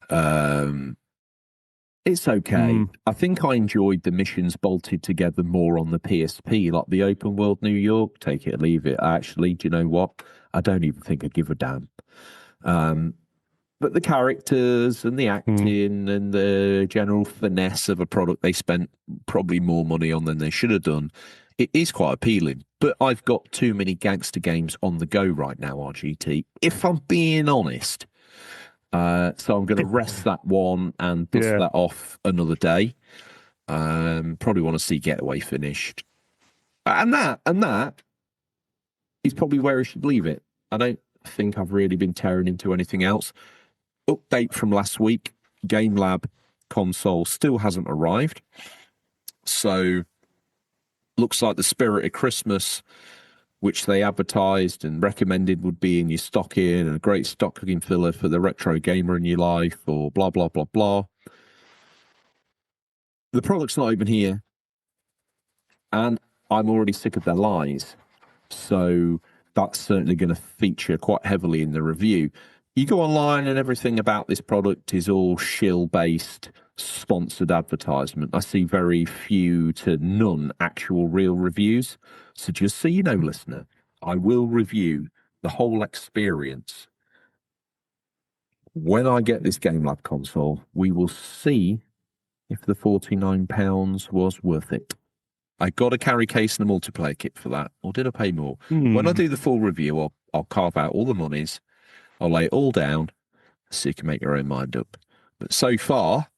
It's okay. I think I enjoyed the missions bolted together more on the PSP, like the open world New York. Take it or leave it. Actually, do you know what? I don't even think I give a damn. But the characters and the acting and the general finesse of a product they spent probably more money on than they should have done. It is quite appealing, but I've got too many gangster games on the go right now, RGT, if I'm being honest. So I'm going to rest that one and dust that off another day. Probably want to see Getaway finished. And that is probably where I should leave it. I don't think I've really been tearing into anything else. Update from last week, Game Lab console still hasn't arrived. So... looks like the spirit of Christmas, which they advertised and recommended would be in your stocking and a great stocking filler for the retro gamer in your life or blah, blah, blah, blah. The product's not even here. And I'm already sick of their lies. So that's certainly going to feature quite heavily in the review. You go online and everything about this product is all shill-based, sponsored advertisement. I see very few to none actual real reviews. So just so you know, listener, I will review the whole experience. When I get this Game Lab console, we will see if the £49 was worth it. I got a carry case and a multiplayer kit for that, or did I pay more? When I do the full review, I'll carve out all the monies, I'll lay it all down, so you can make your own mind up. But so far,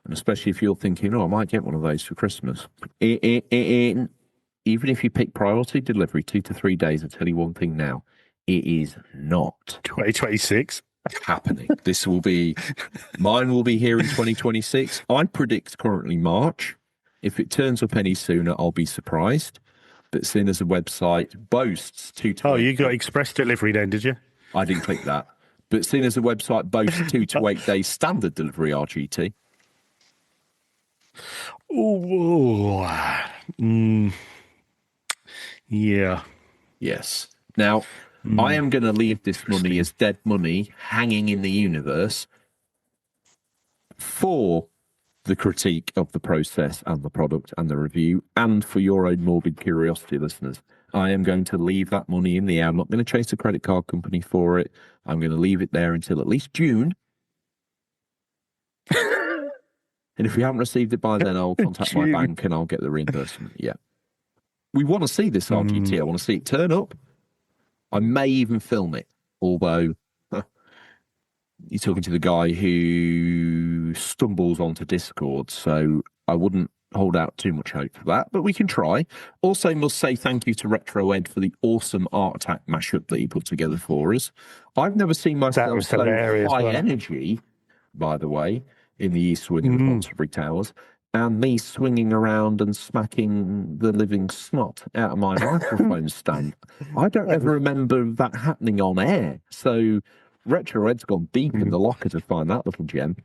and especially if you're thinking, I might get one of those for Christmas, even if you pick priority delivery 2 to 3 days, I'll tell you one thing now, it is not 2026 happening. Mine will be here in 2026. I predict currently March. If it turns up any sooner, I'll be surprised. But seeing as the website boasts 2 to 8... Oh, you got express delivery then, did you? I didn't click that. But seeing as the website boasts 2 to 8 days standard delivery RGT. Yeah. Yes. Now, I am going to leave this money as dead money hanging in the universe for the critique of the process and the product and the review, and for your own morbid curiosity, listeners. I am going to leave that money in the air. I'm not going to chase a credit card company for it. I'm going to leave it there until at least June. And if we haven't received it by then, I'll contact my bank and I'll get the reimbursement. Yeah. We want to see this RGT. I want to see it turn up. I may even film it, although you're talking to the guy who stumbles onto Discord, so I wouldn't hold out too much hope for that, but we can try. Also, must say thank you to Retro Ed for the awesome Art Attack mashup that he put together for us. I've never seen myself so high energy, by the way, in the East Wing of the Canterbury Towers, and me swinging around and smacking the living snot out of my microphone stand. I don't ever remember that happening on air, so Retro Ed's gone deep in the locker to find that little gem.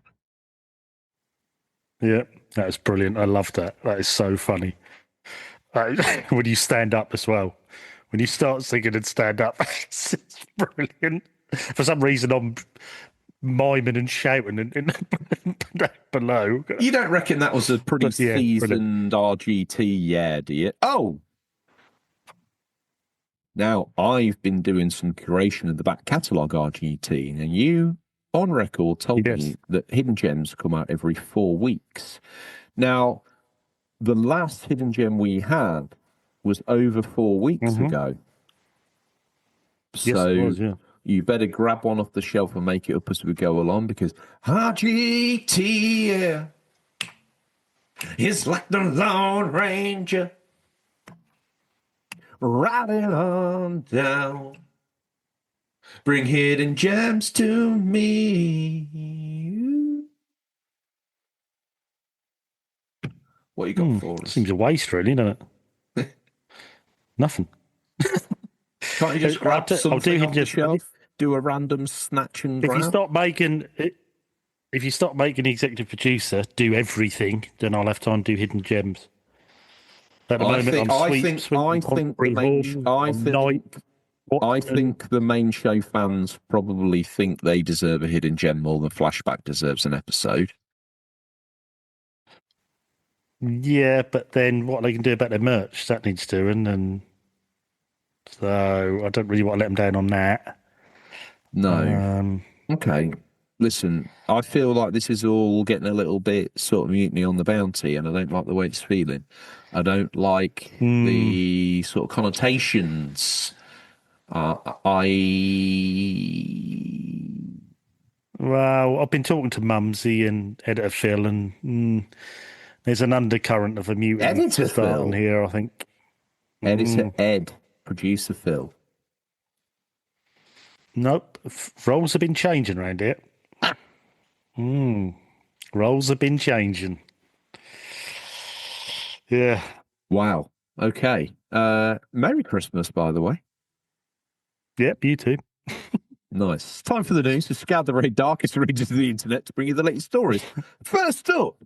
Yeah, that is brilliant. I love that. That is so funny. When you stand up as well. When you start singing and stand up, it's brilliant. For some reason, I'm miming and shouting and below. You don't reckon that was a pretty seasoned RGT, do you? Oh! Now, I've been doing some curation of the back catalogue RGT, and you, on record, told me that Hidden Gems come out every 4 weeks. Now, the last Hidden Gem we had was over 4 weeks ago. So it was, you better grab one off the shelf and make it up as we go along, because RGT is like the Lone Ranger. Riding on down, bring hidden gems to me. What you got for us? Seems a waste, really, doesn't it? Nothing. Can't you just grab something off the shelf? Do a random snatch and grab? If you stop making the executive producer do everything, then I'll have time to do Hidden Gems. At the moment, I think the main show fans probably think they deserve a hidden gem more than Flashback deserves an episode. Yeah, but then what they can do about their merch, that needs doing, and so I don't really want to let them down on that. No. Okay. Listen, I feel like this is all getting a little bit sort of mutiny on the bounty, and I don't like the way it's feeling. I don't like the sort of connotations. Well, I've been talking to Mumsy and Editor Phil, and there's an undercurrent of a mutant starting here, I think. Editor Ed, producer Phil. Nope, roles have been changing around here. Roles have been changing. Yeah. Wow. Okay. Merry Christmas, by the way. Yep, you too. Nice. Time for the news to scour the very darkest regions of the internet to bring you the latest stories. First up,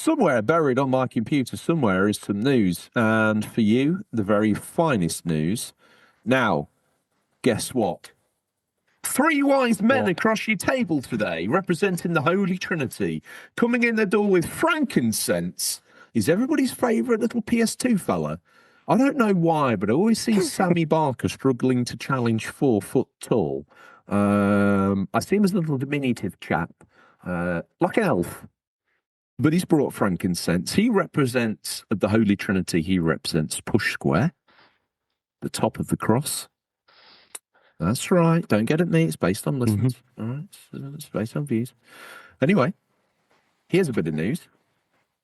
somewhere buried on my computer somewhere is some news. And for you, the very finest news. Now, guess what? 3 wise men across your table today, representing the Holy Trinity. Coming in the door with frankincense is everybody's favourite little PS2 fella. I don't know why, but I always see Sammy Barker struggling to challenge 4 foot tall. I see him as a little diminutive chap, like an elf. But he's brought frankincense. He represents the Holy Trinity. He represents Push Square, the top of the cross. That's right. Don't get at me. It's based on listens. All right. It's based on views. Anyway, here's a bit of news.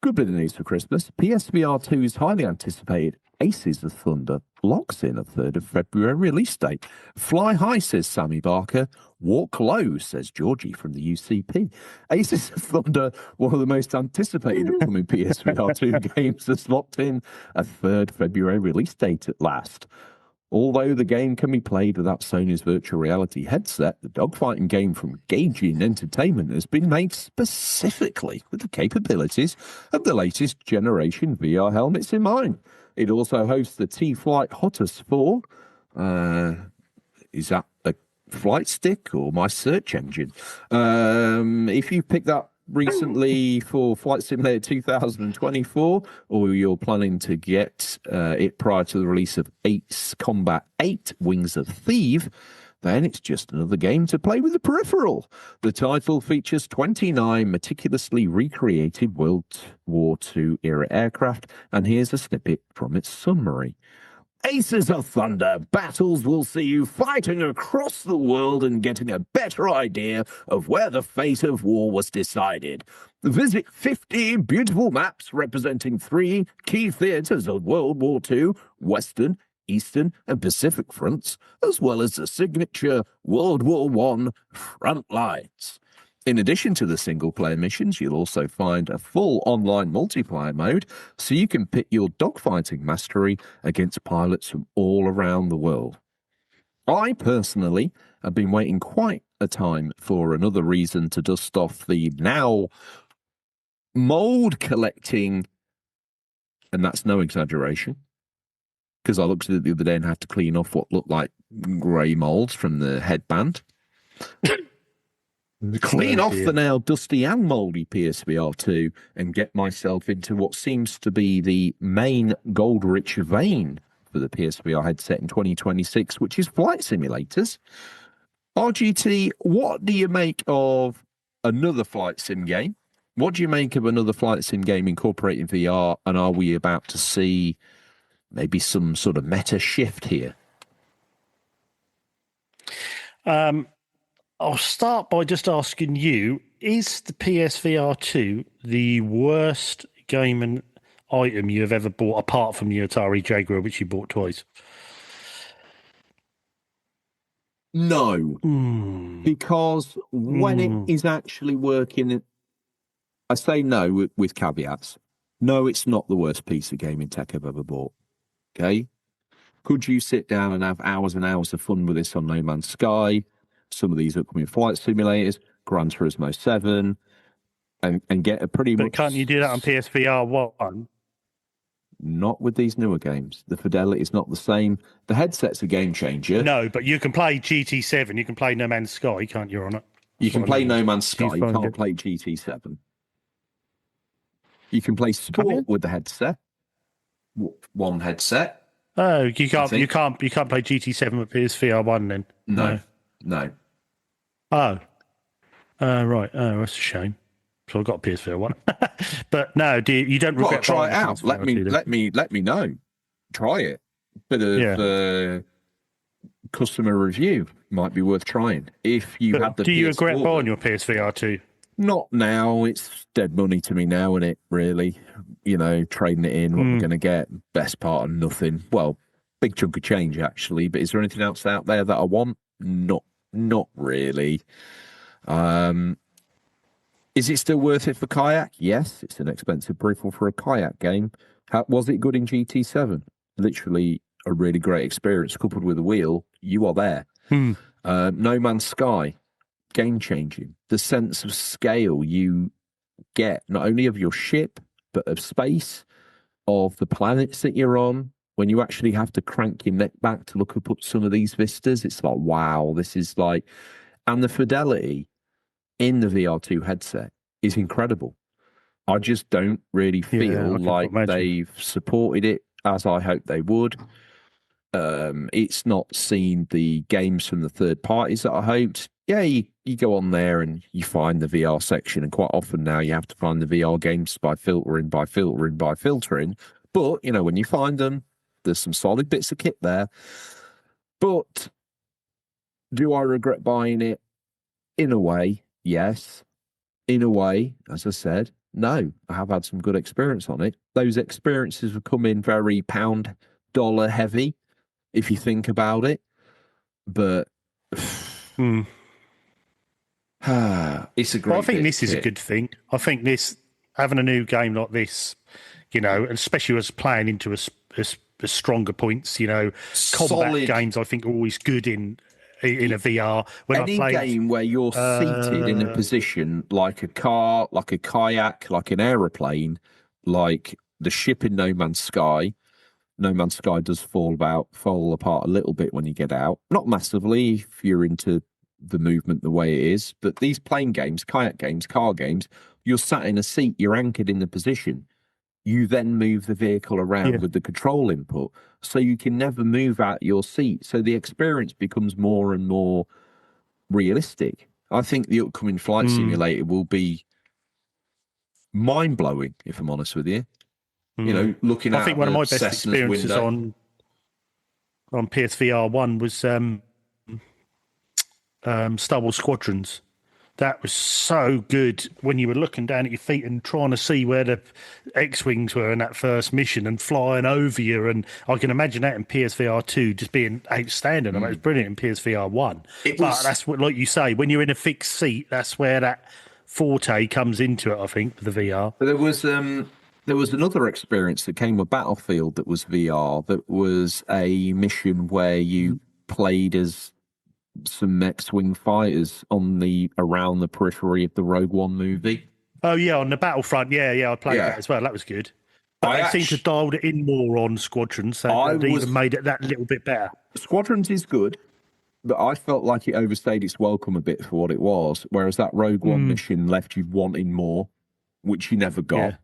Good bit of news for Christmas. PSVR 2's highly anticipated Aces of Thunder locks in a 3rd of February release date. Fly high, says Sammy Barker. Walk low, says Georgie from the UCP. Aces of Thunder, one of the most anticipated upcoming PSVR 2 games, has locked in a 3rd February release date at last. Although the game can be played without Sony's virtual reality headset, the dogfighting game from Gaijin Entertainment has been made specifically with the capabilities of the latest generation VR helmets in mind. It also hosts the T-Flight HOTAS 4. Is that a flight stick or my search engine? If you picked that recently for Flight Simulator 2024, or you're planning to get it prior to the release of Ace Combat 8 Wings of Thief, then it's just another game to play with the peripheral. The title features 29 meticulously recreated World War II era aircraft, and here's a snippet from its summary. Aces of Thunder, battles will see you fighting across the world and getting a better idea of where the fate of war was decided. Visit 50 beautiful maps representing 3 key theatres of World War II, Western, Eastern and Pacific fronts, as well as the signature World War I front lines. In addition to the single-player missions, you'll also find a full online multiplayer mode, so you can pit your dogfighting mastery against pilots from all around the world. I personally have been waiting quite a time for another reason to dust off the now mold collecting, and that's no exaggeration, because I looked at it the other day and had to clean off what looked like grey molds from the headband. Clean off the now dusty and mouldy PSVR 2 and get myself into what seems to be the main gold-rich vein for the PSVR headset in 2026, which is flight simulators. RGT, what do you make of another flight sim game? What do you make of another flight sim game incorporating VR, and are we about to see maybe some sort of meta shift here? I'll start by just asking you, is the PSVR 2 the worst game and item you have ever bought, apart from the Atari Jaguar, which you bought twice? No, because when it is actually working, I say no with caveats. No, it's not the worst piece of gaming tech I've ever bought. Okay? Could you sit down and have hours and hours of fun with this on No Man's Sky, some of these upcoming flight simulators, Gran Turismo 7, and get a pretty much... But can't you do that on PSVR 1? Not with these newer games. The fidelity is not the same. The headset's a game changer. No, but you can play GT7, you can play No Man's Sky, can't you, on it? You can play No Man's Sky, you can't play GT7. You can play sport with the headset. One headset. Oh, you can't play GT7 with PSVR 1 then? No. Oh. Right. Oh, that's a shame. So I've got a PSVR 1. But no, you don't regret try it out. Let me know. Try it. Bit of customer review might be worth trying. If you have the do you PS4, regret buying your PSVR 2? Not now. It's dead money to me now, isn't it? Really, trading it in. What we're going to get? Best part of nothing. Well, big chunk of change actually. But is there anything else out there that I want? Not really. Is it still worth it for kayak? Yes, it's an expensive peripheral for a kayak game. Was it good in GT7? Literally a really great experience. Coupled with a wheel, you are there. No Man's Sky, game changing. The sense of scale you get, not only of your ship, but of space, of the planets that you're on. When you actually have to crank your neck back to look up some of these vistas, it's like, wow, this is like, and the fidelity in the VR2 headset is incredible. I just don't really feel like they've supported it as I hoped they would. It's not seen the games from the third parties that I hoped. Yeah, you go on there and you find the VR section, and quite often now you have to find the VR games by filtering. But, you know, when you find them, there's some solid bits of kit there. But do I regret buying it? In a way, yes. In a way, as I said, no. I have had some good experience on it. Those experiences have come in very pound dollar heavy, if you think about it. But it's a great. Well, I think this is a good thing. I think this, having a new game like this, you know, and especially as playing into a stronger points, you know, combat games I think are always good in a VR. When any game where you're seated in a position like a car, like a kayak, like an aeroplane, like the ship in No Man's Sky. No Man's Sky does fall apart a little bit when you get out. Not massively if you're into the movement the way it is, but these plane games, kayak games, car games, you're sat in a seat, you're anchored in the position. You then move the vehicle around with the control input, so you can never move out your seat. So the experience becomes more and more realistic. I think the upcoming flight simulator will be mind-blowing, if I'm honest with you. You know, looking at I think one of my best Cessna's experiences window. on PSVR 1 was Star Wars Squadrons. That was so good when you were looking down at your feet and trying to see where the X-Wings were in that first mission and flying over you. And I can imagine that in PSVR 2 just being outstanding. I mean, it was brilliant in PSVR 1. But that's what, like you say, when you're in a fixed seat, that's where that forte comes into it, I think, for the VR. But there was another experience that came with Battlefield that was VR, that was a mission where you played as some X-Wing fighters around the periphery of the Rogue One movie. Oh yeah, on the Battlefront, I played that as well. That was good. But they seem to have dialed it in more on Squadrons, so they even made it that little bit better. Squadrons is good, but I felt like it overstayed its welcome a bit for what it was, whereas that Rogue One mission left you wanting more, which you never got. Yeah.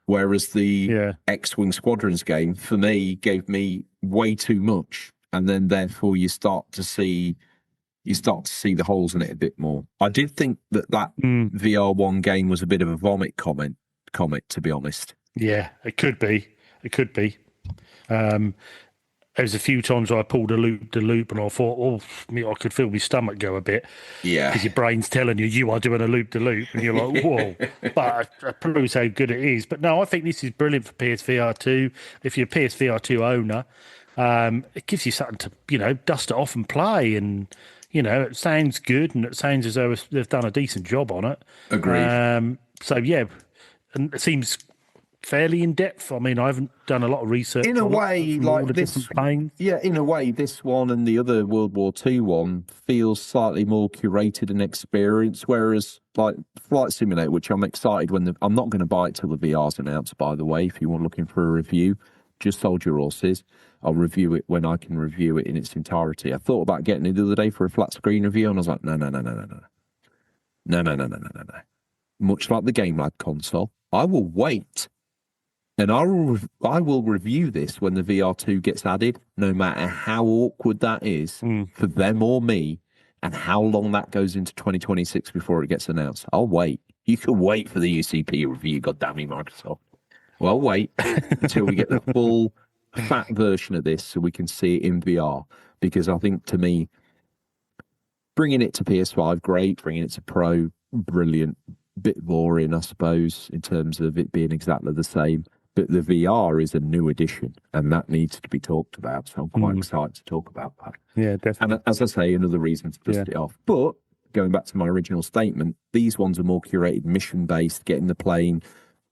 Whereas the X-Wing Squadrons game, for me, gave me way too much, and then therefore you start to see the holes in it a bit more. I did think that VR1 game was a bit of a vomit comet, to be honest. Yeah, it could be. There was a few times where I pulled a loop, and I thought, I could feel my stomach go a bit. Yeah. Because your brain's telling you are doing a loop, and you're like, whoa. But it proves how good it is. But no, I think this is brilliant for PSVR 2. If you're a PSVR 2 owner, it gives you something to, you know, dust it off and play. And, you know, it sounds good, and it sounds as though they've done a decent job on it. Agreed. So, yeah, and it seems fairly in depth. I mean, I haven't done a lot of research. In a way, like this, in a way, this one and the other World War II one feels slightly more curated and experienced. Whereas, like Flight Simulator, which I'm excited I'm not going to buy it till the VR's announced. By the way, if you want looking for a review, just hold your horses. I'll review it when I can review it in its entirety. I thought about getting it the other day for a flat screen review, and I was like, no. Much like the Game Lab console, I will wait. And I will review this when the VR2 gets added, no matter how awkward that is for them or me, and how long that goes into 2026 before it gets announced. I'll wait. You can wait for the UCP review, goddammit, Microsoft. Well, I'll wait until we get the full fat version of this so we can see it in VR. Because I think, to me, bringing it to PS5, great. Bringing it to Pro, brilliant. Bit boring, I suppose, in terms of it being exactly the same. But the VR is a new addition, and that needs to be talked about. So I'm quite excited to talk about that. Yeah, definitely. And as I say, another reason to dust it off. But going back to my original statement, these ones are more curated, mission-based, get in the plane,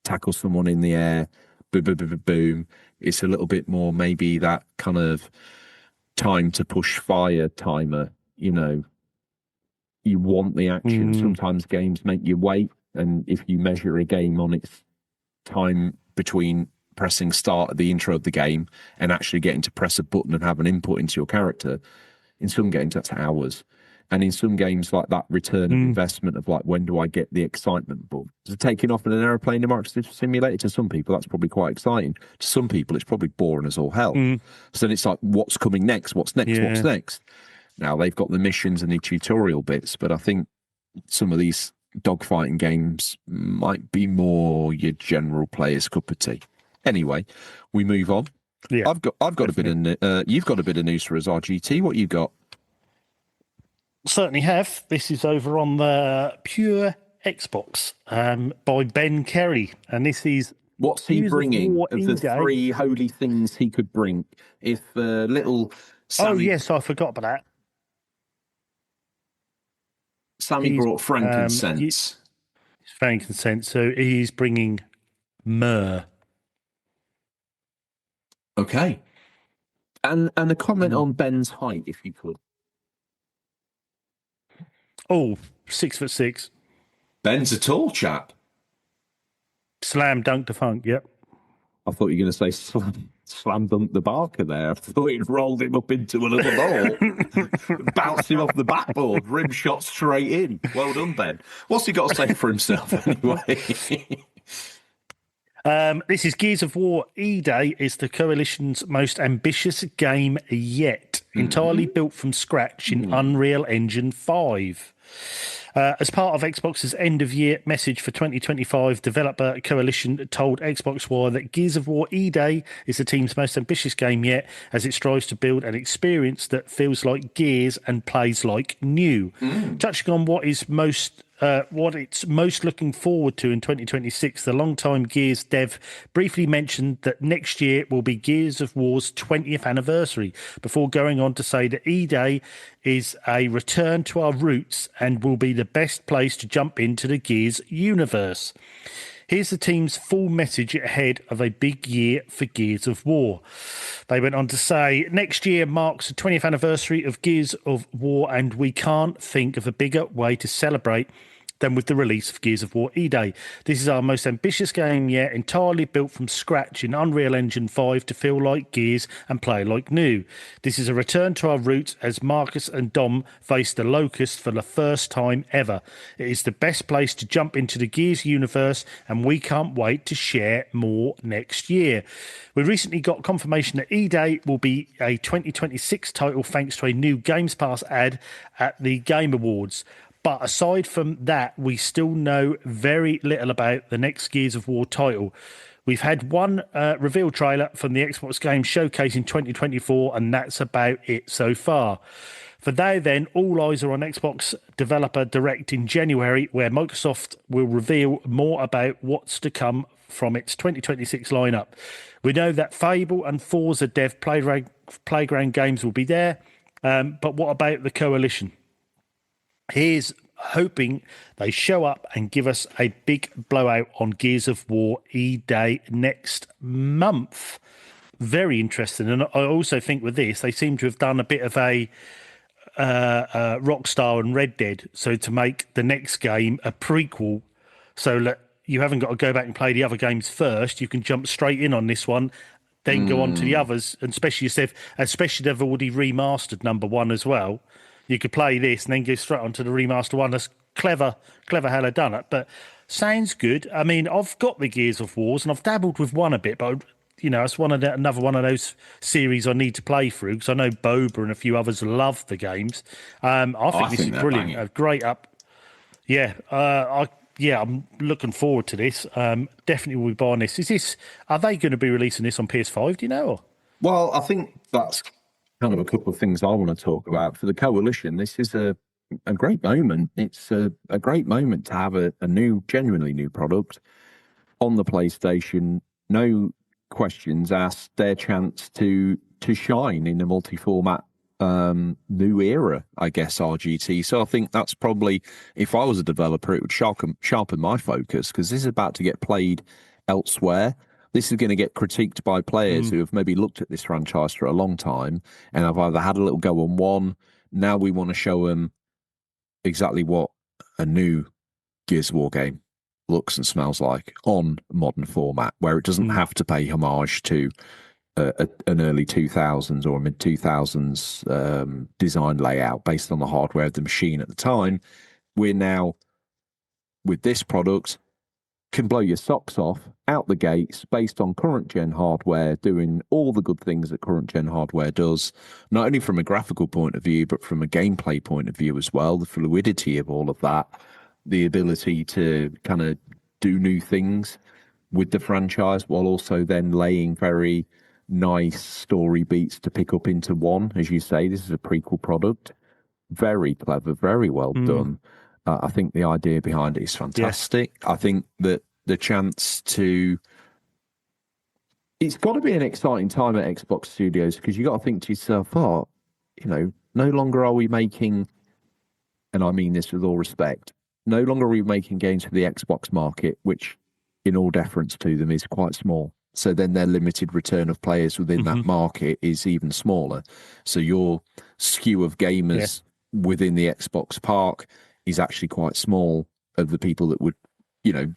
tackle someone in the air, boom, boom, boom, boom, boom. It's a little bit more maybe that kind of time to push fire timer, you know. You want the action. Sometimes games make you wait, and if you measure a game on its time between pressing start at the intro of the game and actually getting to press a button and have an input into your character. In some games, that's hours. And in some games like that, return of investment of like, when do I get the excitement bug? So taking off in an aeroplane in a Microsoft Simulator, to some people, that's probably quite exciting. To some people, it's probably boring as all hell. So then it's like, what's coming next? What's next? Yeah. What's next? Now, they've got the missions and the tutorial bits, but I think some of these dogfighting games might be more your general player's cup of tea. Anyway, we move on. Yeah, I've got a bit of you've got a bit of news for us, RGT. What you got? certainly have. This is over on the Pure Xbox by Ben Kerry, and this is What's he Gears of bringing War of the E-Day. 3 holy things he could bring? If little Sammy, Oh yes, I forgot about that. Sammy He's, brought frankincense. Frankincense. So he's bringing myrrh. Okay. And a comment on Ben's height, if you could. Oh, 6'6". Ben's a tall chap. Slam dunk the funk. Yep. I thought you were going to say slam dunk the Barker there. I thought he'd rolled him up into a little ball, bounced him off the backboard, rim shot straight in. Well done, Ben. What's he got to say for himself anyway? This is Gears of War E-Day. It's the Coalition's most ambitious game yet, entirely built from scratch in Unreal Engine 5. As part of Xbox's end-of-year message for 2025, developer Coalition told Xbox Wire that Gears of War E-Day is the team's most ambitious game yet, as it strives to build an experience that feels like Gears and plays like new. Touching on what it's most looking forward to in 2026, the longtime Gears dev briefly mentioned that next year will be Gears of War's 20th anniversary, before going on to say that E-Day is a return to our roots and will be the best place to jump into the Gears universe. Here's the team's full message ahead of a big year for Gears of War. They went on to say, next year marks the 20th anniversary of Gears of War, and we can't think of a bigger way to celebrate than with the release of Gears of War E-Day. This is our most ambitious game yet, entirely built from scratch in Unreal Engine 5 to feel like Gears and play like new. This is a return to our roots as Marcus and Dom face the Locust for the first time ever. It is the best place to jump into the Gears universe, and we can't wait to share more next year. We recently got confirmation that E-Day will be a 2026 title thanks to a new Games Pass ad at the Game Awards. But aside from that, we still know very little about the next Gears of War title. We've had one reveal trailer from the Xbox Game Showcase in 2024, and that's about it so far. For now, then, all eyes are on Xbox Developer Direct in January, where Microsoft will reveal more about what's to come from its 2026 lineup. We know that Fable and Forza Dev Playground games will be there, but what about the Coalition? Here's hoping they show up and give us a big blowout on Gears of War E-Day next month. Very interesting. And I also think with this, they seem to have done a bit of a Rockstar and Red Dead. So to make the next game a prequel, so that you haven't got to go back and play the other games first. You can jump straight in on this one, then go on to the others. And especially they've already remastered number 1 as well. You could play this and then go straight onto the remaster one. That's clever how they've done it. But sounds good. I mean, I've got the Gears of Wars and I've dabbled with one a bit, but it's another one of those series I need to play through because I know Boba and a few others love the games. I think this is brilliant. Banging. A great up. Yeah, I'm looking forward to this. Definitely will be buying this. Are they going to be releasing this on PS5? Do you know? Well, I think that's kind of a couple of things I want to talk about. For the Coalition, this is a great moment. It's a great moment to have a genuinely new product on the PlayStation. No questions asked. Their chance to shine in a multi-format new era, I guess, RGT. So I think that's probably, if I was a developer, it would sharpen my focus, because this is about to get played elsewhere. This is going to get critiqued by players who have maybe looked at this franchise for a long time and have either had a little go on one. Now we want to show them exactly what a new Gears of War game looks and smells like on modern format, where it doesn't have to pay homage to an early 2000s or a mid 2000s design layout based on the hardware of the machine at the time. We're now, with this product, can blow your socks off out the gates based on current gen hardware, doing all the good things that current gen hardware does, not only from a graphical point of view, but from a gameplay point of view as well. The fluidity of all of that, the ability to kind of do new things with the franchise while also then laying very nice story beats to pick up into one. As you say, this is a prequel product. Very clever, very well done. I think the idea behind it is fantastic. I think that the chance to... It's got to be an exciting time at Xbox Studios, because you got to think to yourself, oh, you know, no longer are we making, and I mean this with all respect, no longer are we making games for the Xbox market, which, in all deference to them, is quite small. So then their limited return of players within that market is even smaller. So your skew of gamers within the Xbox park is actually quite small, of the people that would, you know,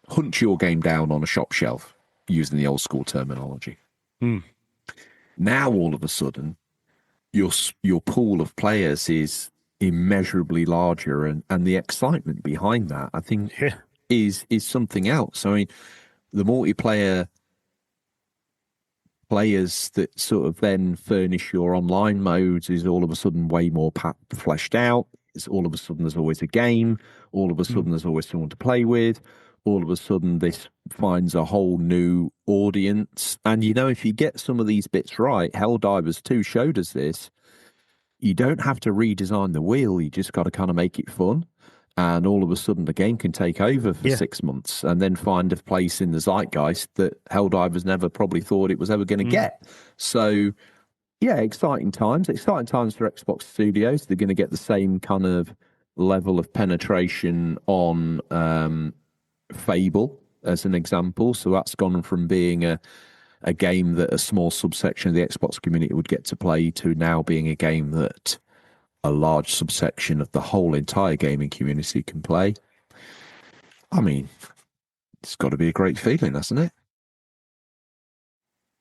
hunt your game down on a shop shelf, using the old school terminology. Now, all of a sudden, your pool of players is immeasurably larger, and the excitement behind that, I think, is something else. I mean, the multiplayer players that sort of then furnish your online modes is all of a sudden way more fleshed out. It's all of a sudden there's always a game. All of a sudden there's always someone to play with. All of a sudden this finds a whole new audience. And, you know, if you get some of these bits right, Helldivers 2 showed us this, you don't have to redesign the wheel. You just got to kind of make it fun. And all of a sudden the game can take over for 6 months and then find a place in the zeitgeist that Helldivers never probably thought it was ever going to get. So, yeah, exciting times. Exciting times for Xbox Studios. They're going to get the same kind of level of penetration on Fable, as an example. So that's gone from being a game that a small subsection of the Xbox community would get to play to now being a game that a large subsection of the whole entire gaming community can play. I mean, it's got to be a great feeling, hasn't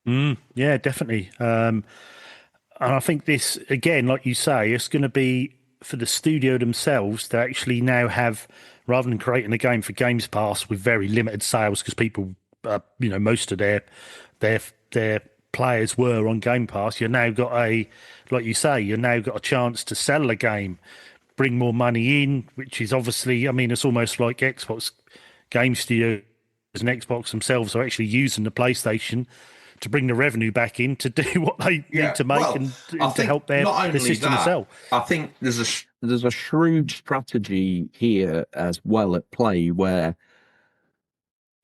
it? Yeah, definitely. And I think this, again, like you say, it's going to be for the studio themselves to actually now have, rather than creating a game for Games Pass with very limited sales, because people, you know, most of their players were on Game Pass. You've now got like you say, you've now got a chance to sell a game, bring more money in, which is obviously, I mean, it's almost like Xbox Game Studios and Xbox themselves are actually using the PlayStation to bring the revenue back in to do what they need to make, and to help their system to sell. I think there's a shrewd strategy here as well at play, where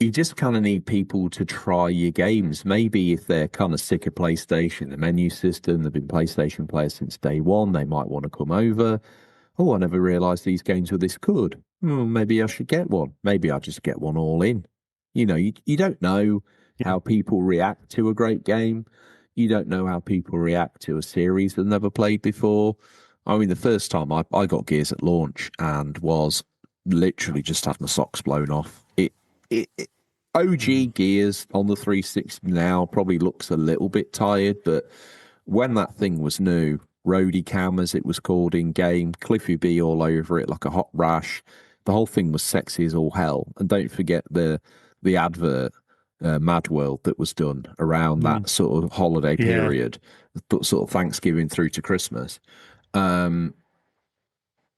you just kind of need people to try your games. Maybe if they're kind of sick of PlayStation, the menu system, they've been PlayStation players since day one, they might want to come over. Oh, I never realised these games were this good. Maybe I should get one. Maybe I'll just get one all in. You know, you don't know how people react to a great game. You don't know how people react to a series they've never played before. I mean, the first time I got Gears at launch and was literally just had my socks blown off. OG Gears on the 360 now probably looks a little bit tired, but when that thing was new, Roadie Cam, as it was called in game, Cliffy B all over it like a hot rash. The whole thing was sexy as all hell. And don't forget the advert, Mad World, that was done around that sort of holiday period, but sort of Thanksgiving through to Christmas.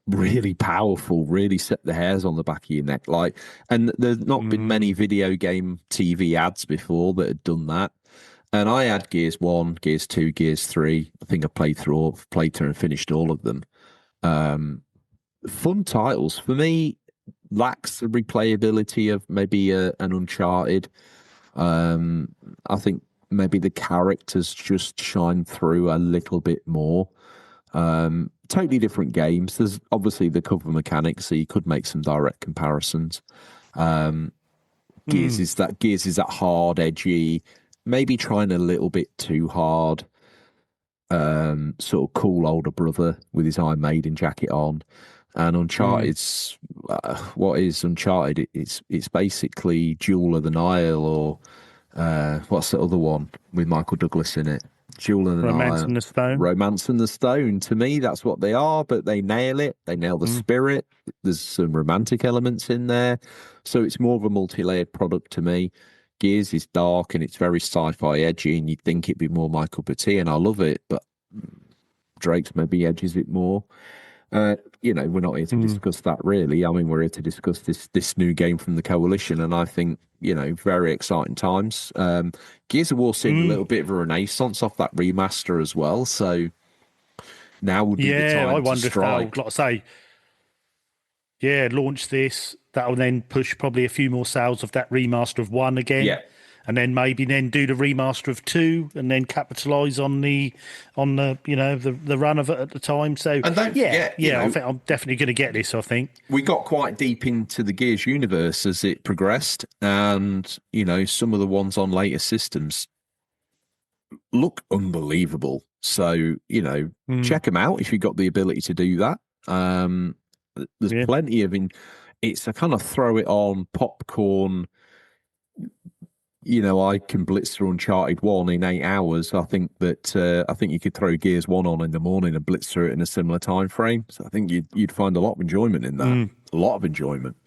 Really powerful, really set the hairs on the back of your neck. Like, and there's not been many video game TV ads before that had done that. And I had Gears 1, Gears 2, Gears 3. I think I played through and finished all of them. Fun titles. For me, lacks the replayability of maybe an Uncharted. I think maybe the characters just shine through a little bit more. Totally different games. There's obviously the cover mechanics, so you could make some direct comparisons. Gears is that hard, edgy, maybe trying a little bit too hard. Sort of cool older brother with his Iron Maiden jacket on, and Uncharted's what is Uncharted? It's basically Jewel of the Nile, or what's the other one with Michael Douglas in it? Jewel of the Romance Nile, in the Stone. Romance in the Stone. To me, that's what they are, but they nail it. They nail the spirit. There's some romantic elements in there, so it's more of a multi-layered product to me. Gears is dark and it's very sci-fi edgy, and you'd think it'd be more Michael Petit, and I love it, but Drake's maybe edges it more. We're not here to discuss that really. I mean, we're here to discuss this new game from the Coalition, and I think, very exciting times. Gears of War seemed a little bit of a renaissance off that remaster as well, so now would be the time I wonder to if they'll, strike. like I say, launch this. That'll then push probably a few more sales of that remaster of 1 again. Yeah. And then maybe do the remaster of 2, and then capitalise on the the run of it at the time. So And don't forget, I think I'm definitely going to get this. I think we got quite deep into the Gears universe as it progressed, and some of the ones on later systems look unbelievable. So check them out if you've got the ability to do that. There's plenty of it's a kind of throw it on popcorn. I can blitz through Uncharted 1 in 8 hours. I think you could throw Gears 1 on in the morning and blitz through it in a similar time frame. So I think you'd find a lot of enjoyment in that. A lot of enjoyment.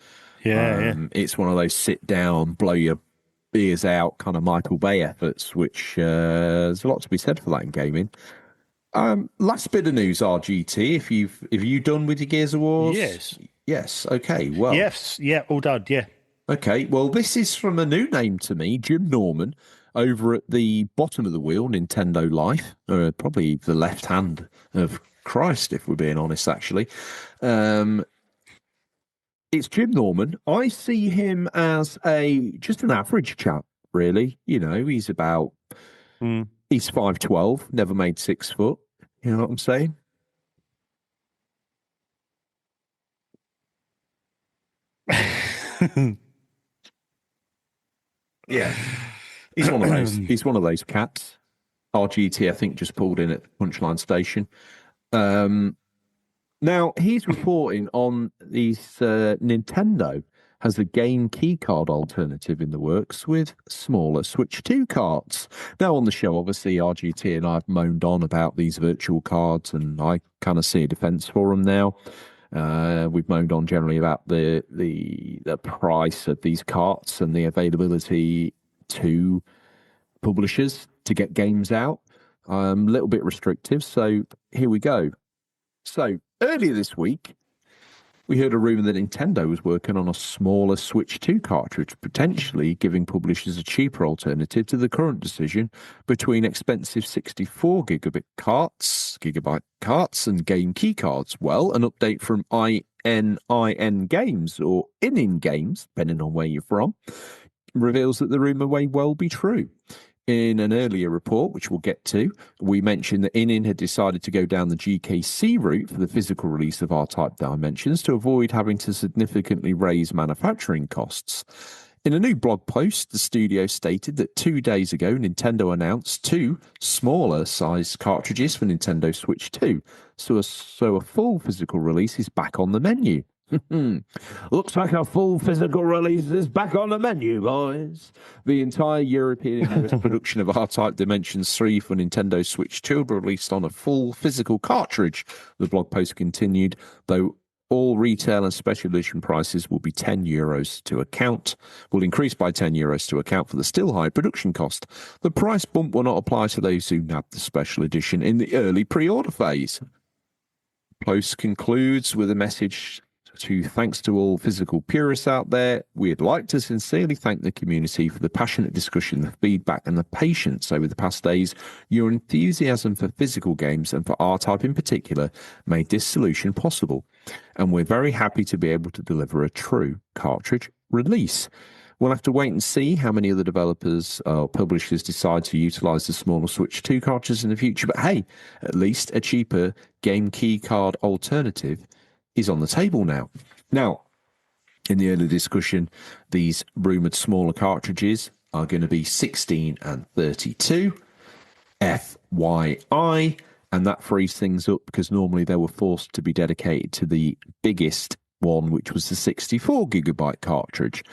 It's one of those sit down, blow your ears out kind of Michael Bay efforts, which there's a lot to be said for that in gaming. Last bit of news, RGT. If you done with your Gears of War? Yes. Okay. Well. Yes. Yeah. All done. Yeah. Okay, well, this is from a new name to me, Jim Norman, over at the bottom of the wheel, Nintendo Life, probably the left hand of Christ, if we're being honest, actually. It's Jim Norman. I see him as just an average chap, really. He's about, he's 5'12", never made 6 foot. You know what I'm saying? Yeah, he's one of those. He's one of those cats. RGT, I think, just pulled in at Punchline Station. Now he's reporting on these Nintendo has a game keycard alternative in the works with smaller Switch 2 carts. Now on the show, obviously, RGT and I have moaned on about these virtual cards, and I kind of see a defence for them now. We've moaned on generally about the price of these carts and the availability to publishers to get games out. A little bit restrictive, so here we go. So earlier this week, we heard a rumor that Nintendo was working on a smaller Switch 2 cartridge, potentially giving publishers a cheaper alternative to the current decision between expensive 64 gigabyte carts and game key cards. Well, an update from ININ Games, or ININ Games, depending on where you're from, reveals that the rumor may well be true. In an earlier report, which we'll get to, we mentioned that ININ had decided to go down the GKC route for the physical release of R-Type Dimensions to avoid having to significantly raise manufacturing costs. In a new blog post, the studio stated that 2 days ago, Nintendo announced 2 smaller sized cartridges for Nintendo Switch 2, so a full physical release is back on the menu. Looks like a full physical release is back on the menu, boys. The entire European and US production of R-Type Dimensions 3 for Nintendo Switch 2 will be released on a full physical cartridge. The blog post continued, though all retail and special edition prices will be will increase by €10 to account for the still high production cost. The price bump will not apply to those who nabbed the special edition in the early pre-order phase. Post concludes with a message thanks to all physical purists out there. We'd like to sincerely thank the community for the passionate discussion, the feedback, and the patience over the past days. Your enthusiasm for physical games and for R-Type in particular made this solution possible, and we're very happy to be able to deliver a true cartridge release. We'll have to wait and see how many other developers or publishers decide to utilize the smaller Switch 2 cartridges in the future, but hey, at least a cheaper game key card alternative is on the table now. Now, in the earlier discussion, these rumoured smaller cartridges are going to be 16 and 32, FYI, and that frees things up because normally they were forced to be dedicated to the biggest one, which was the 64 gigabyte cartridge.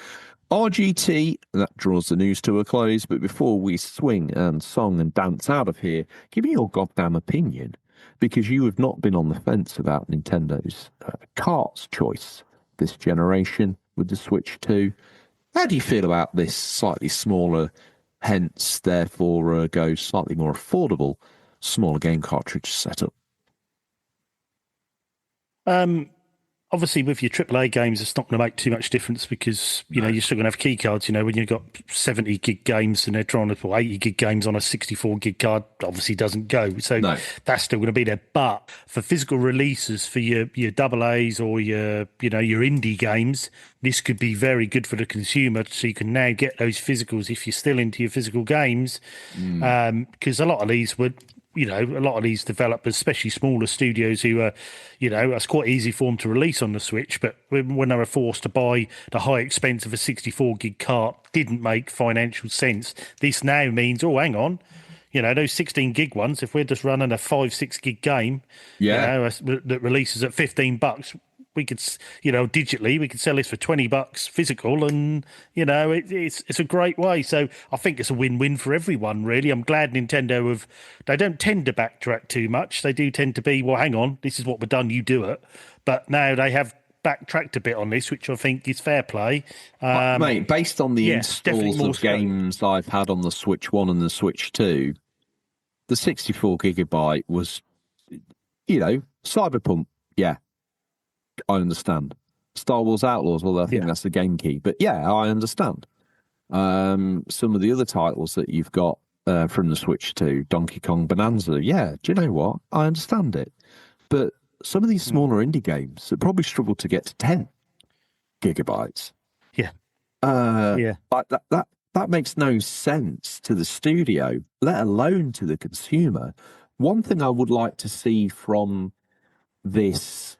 RGT, that draws the news to a close, but before we swing and song and dance out of here, give me your goddamn opinion, because you have not been on the fence about Nintendo's cart's choice this generation with the Switch 2. How do you feel about this slightly smaller, hence, therefore, go slightly more affordable, smaller game cartridge setup? Obviously, with your AAA games, it's not going to make too much difference because, you're still going to have key cards. When you've got 70 gig games and they're trying to put 80 gig games on a 64 gig card, obviously doesn't go. So that's still going to be there. But for physical releases, for your AA's or your indie games, this could be very good for the consumer. So you can now get those physicals if you're still into your physical games. Because a lot of these would... a lot of these developers, especially smaller studios who are, it's quite easy for them to release on the Switch, but when they were forced to buy the high expense of a 64 gig cart, didn't make financial sense. This now means, hang on, those 16 gig ones, if we're just running a 5-6 gig game, that releases at $15, we could, digitally, we could sell this for $20 physical, and it's a great way. So I think it's a win-win for everyone, really. I'm glad Nintendo they don't tend to backtrack too much. They do tend to be, well, hang on, this is what we've done, you do it. But now they have backtracked a bit on this, which I think is fair play. Mate, based on the installs of games I've had on the Switch 1 and the Switch 2, the 64 gigabyte was, Cyberpunk, yeah. I understand. Star Wars Outlaws, well, I think that's the game key. But yeah, I understand. Some of the other titles that you've got from the Switch 2, Donkey Kong Bonanza, yeah, do you know what? I understand it. But some of these smaller indie games that probably struggle to get to 10 gigabytes. Yeah. Like that makes no sense to the studio, let alone to the consumer. One thing I would like to see from this,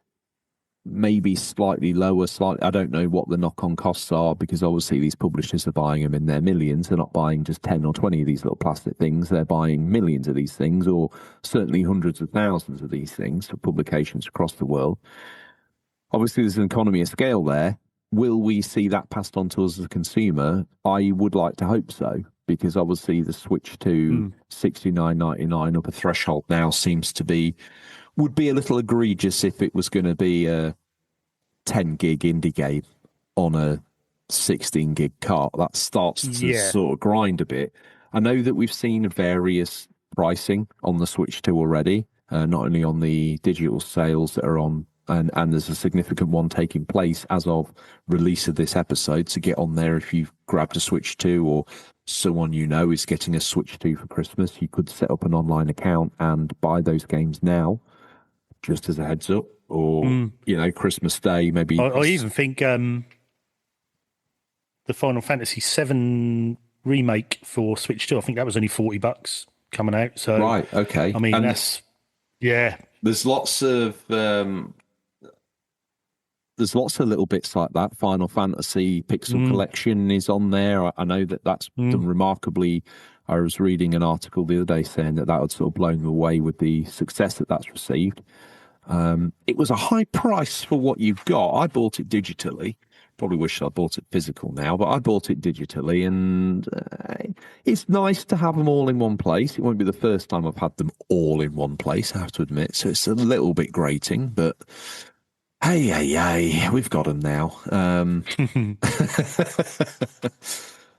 maybe slightly lower, I don't know what the knock-on costs are, because obviously these publishers are buying them in their millions. They're not buying just 10 or 20 of these little plastic things. They're buying millions of these things, or certainly hundreds of thousands of these things for publications across the world. Obviously, there's an economy of scale there. Will we see that passed on to us as a consumer? I would like to hope so, because obviously the switch to $69.99 upper threshold now would be a little egregious if it was going to be a 10 gig indie game on a 16 gig cart. That starts to sort of grind a bit. I know that we've seen various pricing on the Switch 2 already, not only on the digital sales that are on, and there's a significant one taking place as of release of this episode. So get on there if you've grabbed a Switch 2, or someone is getting a Switch 2 for Christmas. You could set up an online account and buy those games now, just as a heads up, or Christmas Day maybe. I even think the Final Fantasy VII remake for Switch 2, I think that was only $40 coming out. So right, okay. I mean, and there's lots of little bits like that. Final Fantasy Pixel Collection is on there. I know that's done remarkably. I was reading an article the other day saying that would sort of blown them away with the success that's received. It was a high price for what you've got. I bought it digitally. Probably wish I bought it physical now, but I bought it digitally, and it's nice to have them all in one place. It won't be the first time I've had them all in one place, I have to admit. So it's a little bit grating, but hey, we've got them now.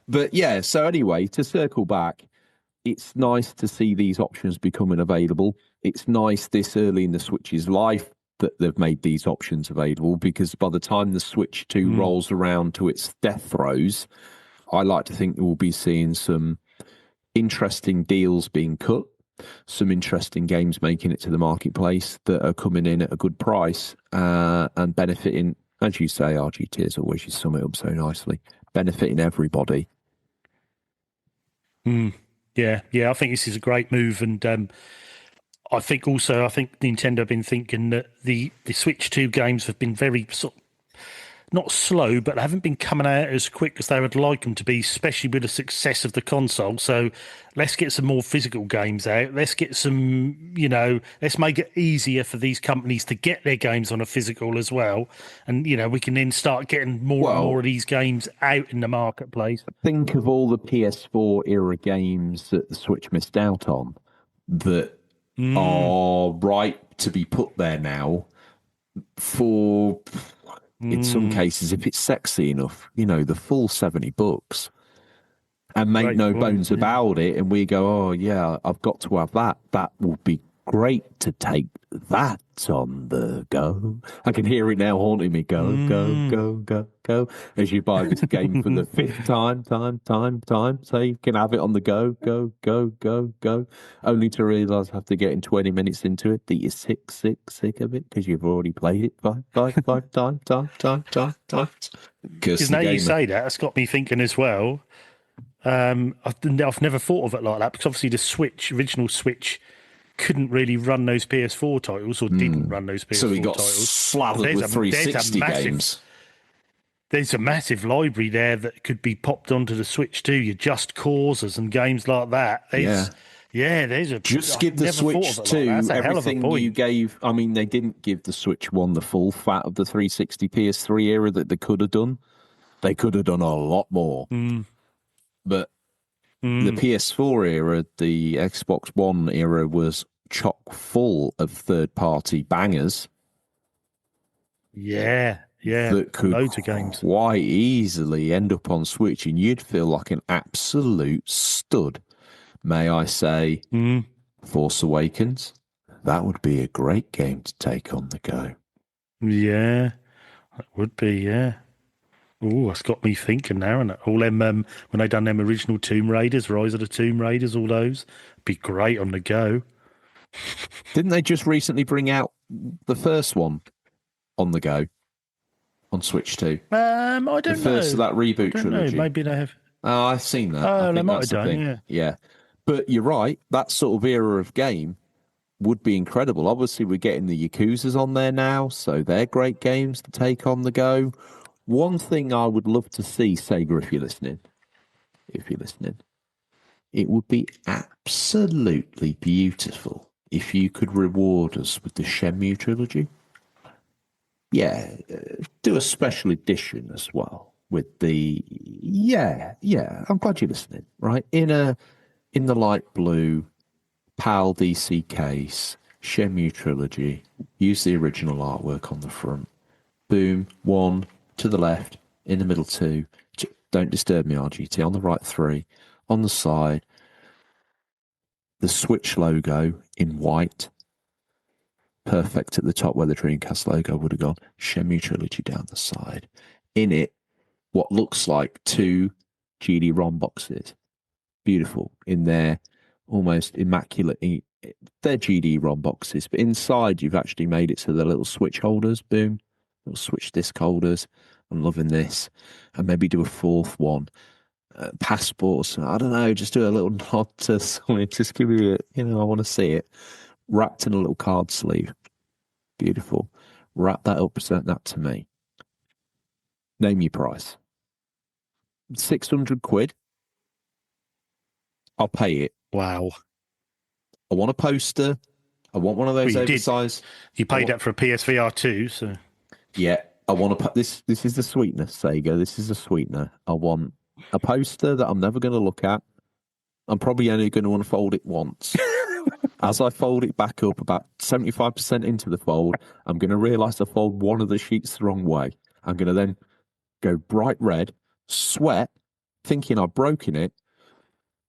But yeah, so anyway, to circle back, it's nice to see these options becoming available. It's nice this early in the Switch's life that they've made these options available, because by the time the Switch 2 rolls around to its death throes, I like to think we'll be seeing some interesting deals being cut, some interesting games making it to the marketplace that are coming in at a good price and benefiting, as you say, RGT as always, you sum it up so nicely, benefiting everybody. Yeah, I think this is a great move, and I think Nintendo have been thinking that the Switch 2 games have been very sort of not slow, but they haven't been coming out as quick as they would like them to be, especially with the success of the console. So let's get some more physical games out. Let's get some, let's make it easier for these companies to get their games on a physical as well. And, we can then start getting more and more of these games out in the marketplace. Think of all the PS4 era games that the Switch missed out on that are ripe to be put there now for, in some cases, if it's sexy enough, the full $70 and make Great no point, bones about it. And we go, oh, yeah, I've got to have that. That would be great to take that on the go. I can hear it now haunting me. Go, go, go, go. As you buy this game for the fifth time. So you can have it on the go, go, go, go, go. Only to realise I have to get in 20 minutes into it that you're sick of it because you've already played it five times. Because now you say that, it's got me thinking as well. I've never thought of it like that because obviously the original Switch couldn't really run those PS4 titles or didn't run those PS4 so he got titles. slathered with 360 games. There's a massive library there that could be popped onto the Switch too. Your Just Causes and games like that. There's a just give the Switch 2 everything you gave. I mean, they didn't give the Switch 1 the full fat of the 360 PS3 era that they could have done. They could have done a lot more. But the PS4 era, the Xbox One era was chock full of third-party bangers. Yeah. That could loads of games quite easily end up on Switch, and you'd feel like an absolute stud. May I say, Force Awakens? That would be a great game to take on the go. Yeah, it would be, yeah. Oh, that's got me thinking now, and all them when they done them original Tomb Raiders, Rise of the Tomb Raiders, all those, be great on the go. Didn't they just recently bring out the first one on the go on Switch 2? I don't know. The first of that reboot trilogy. Maybe they have. Oh, I've seen that. Oh, I they think might that's have the done, thing. Yeah. But you're right. That sort of era of game would be incredible. Obviously, we're getting the Yakuzas on there now, so they're great games to take on the go. One thing I would love to see, Sega, if you're listening, it would be absolutely beautiful if you could reward us with the Shenmue trilogy. Yeah, do a special edition as well with the I'm glad you're listening. Right in the light blue PAL DC case, Shenmue trilogy. Use the original artwork on the front. Boom, 1 to the left, in the middle 2. Don't disturb me, RGT. On the right 3, on the side. The Switch logo in white. Perfect at the top where the Dreamcast logo would have gone. Shenmue trilogy down the side. In it, what looks like 2 GD-ROM boxes. Beautiful. In there, almost immaculate. They're GD-ROM boxes, but inside you've actually made it so they're little Switch holders. Boom. Little Switch disc holders. I'm loving this. And maybe do a 4th one. Passports. I don't know. Just do a little nod to something. Just give me I want to see it. Wrapped in a little card sleeve. Beautiful. Wrap that up, present that to me. Name your price. 600 quid. I'll pay it. Wow. I want a poster. I want one of those oversized. You paid that for a PSVR 2, so. Yeah. I want to this is the sweetener, Sega. This is the sweetener. I want a poster that I'm never going to look at. I'm probably only going to unfold it once. As I fold it back up about 75% into the fold, I'm going to realise I fold one of the sheets the wrong way. I'm going to then go bright red, sweat, thinking I've broken it,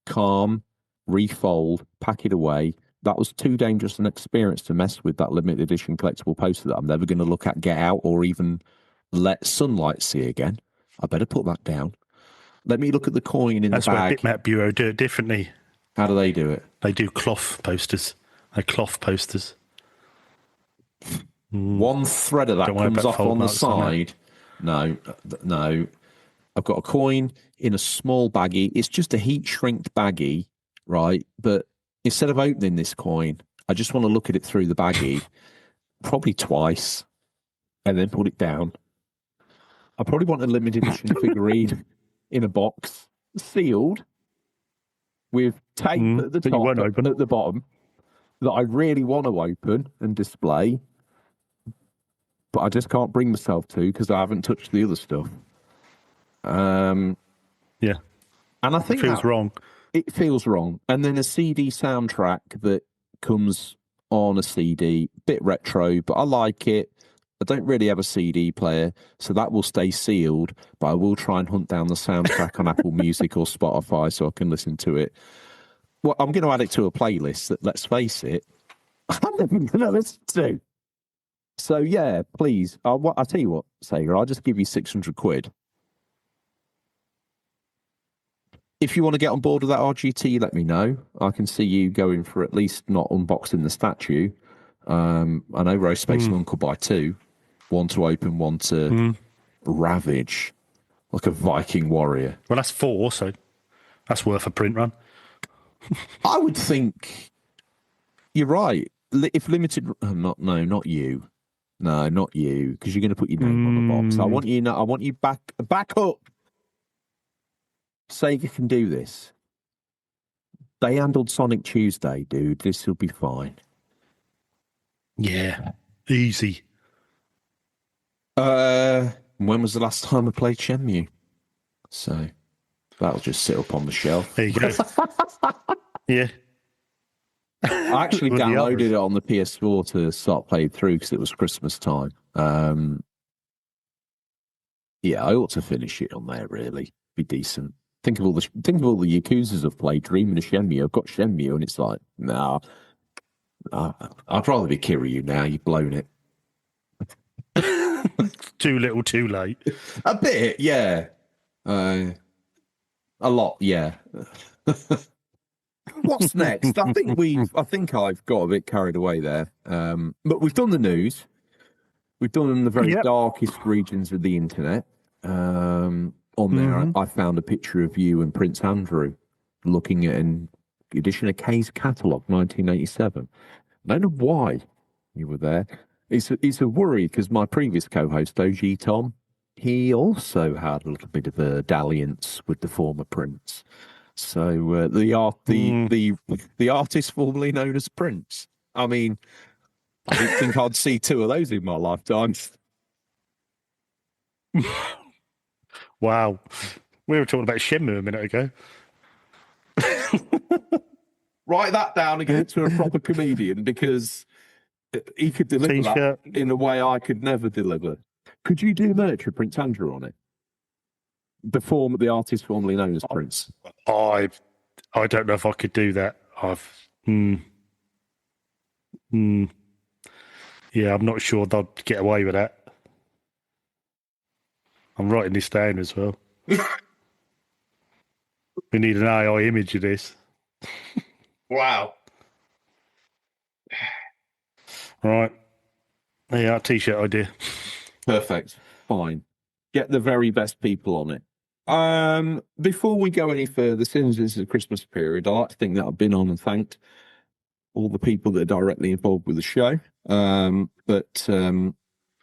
calm, refold, pack it away. That was too dangerous an experience to mess with that limited edition collectible poster that I'm never going to look at, get out, or even let sunlight see again. I better put that down. Let me look at the coin in the bag. That's where Bitmap Bureau do it differently. How do they do it? They do cloth posters. They're cloth posters. One thread of that comes off on the side. No. I've got a coin in a small baggie. It's just a heat shrinked baggie, right? But instead of opening this coin, I just want to look at it through the baggie, probably twice, and then put it down. I probably want a limited edition figurine in a box, sealed, with tape at the that you top, won't open. at the bottom, that I really want to open and display, but I just can't bring myself to because I haven't touched the other stuff. Yeah. And I think Feels wrong. It feels wrong. And then a CD soundtrack that comes on a CD, bit retro, but I like it. I don't really have a CD player, so that will stay sealed, but I will try and hunt down the soundtrack on Apple Music or Spotify so I can listen to it. Well, I'm going to add it to a playlist that, let's face it, I'm never going to listen to. So, yeah, please. I'll tell you what, Sega, I'll just give you 600 quid. If you want to get on board with that RGT, let me know. I can see you going for at least not unboxing the statue. I know Rose Space Monk will buy two. One to open, one to ravage. Like a Viking warrior. Well, that's 4, so that's worth a print run. I would think you're right. If limited, not you. No, not you, because you're going to put your name on the box. I want you back up. Sega can do this. They handled Sonic Tuesday, dude. This will be fine. Yeah, easy. When was the last time I played Shenmue? So that'll just sit up on the shelf. There you go. Yeah. I actually downloaded it on the PS4 to start playing through because it was Christmas time. Yeah, I ought to finish it on there. Really, be decent. Think of all the Yakuzas I've played. Dreaming of Shenmue. I've got Shenmue, and it's like, nah. I'd rather be Kiryu now. You've blown it. Too little, too late. A bit, yeah. A lot, yeah. What's next? I think I've got a bit carried away there. But we've done the news. We've done the very darkest regions of the internet. On there, I found a picture of you and Prince Andrew looking at an edition of Kay's catalogue, 1987. I don't know why you were there. It's a worry because my previous co-host, OG Tom, he also had a little bit of a dalliance with the former Prince. So the artist formerly known as Prince. I mean, I didn't think I'd see two of those in my lifetime. Wow. We were talking about Shenmue a minute ago. Write that down again to a proper comedian because he could deliver that in a way I could never deliver. Could you do merch with Prince Andrew on it? The artist formerly known as Prince. I don't know if I could do that. Yeah, I'm not sure they'd get away with that. I'm writing this down as well. We need an AI image of this. Wow. Right. Yeah, T-shirt idea. Perfect. Fine. Get the very best people on it. Before we go any further, since this is a Christmas period, I like to think that I've been on and thanked all the people that are directly involved with the show. But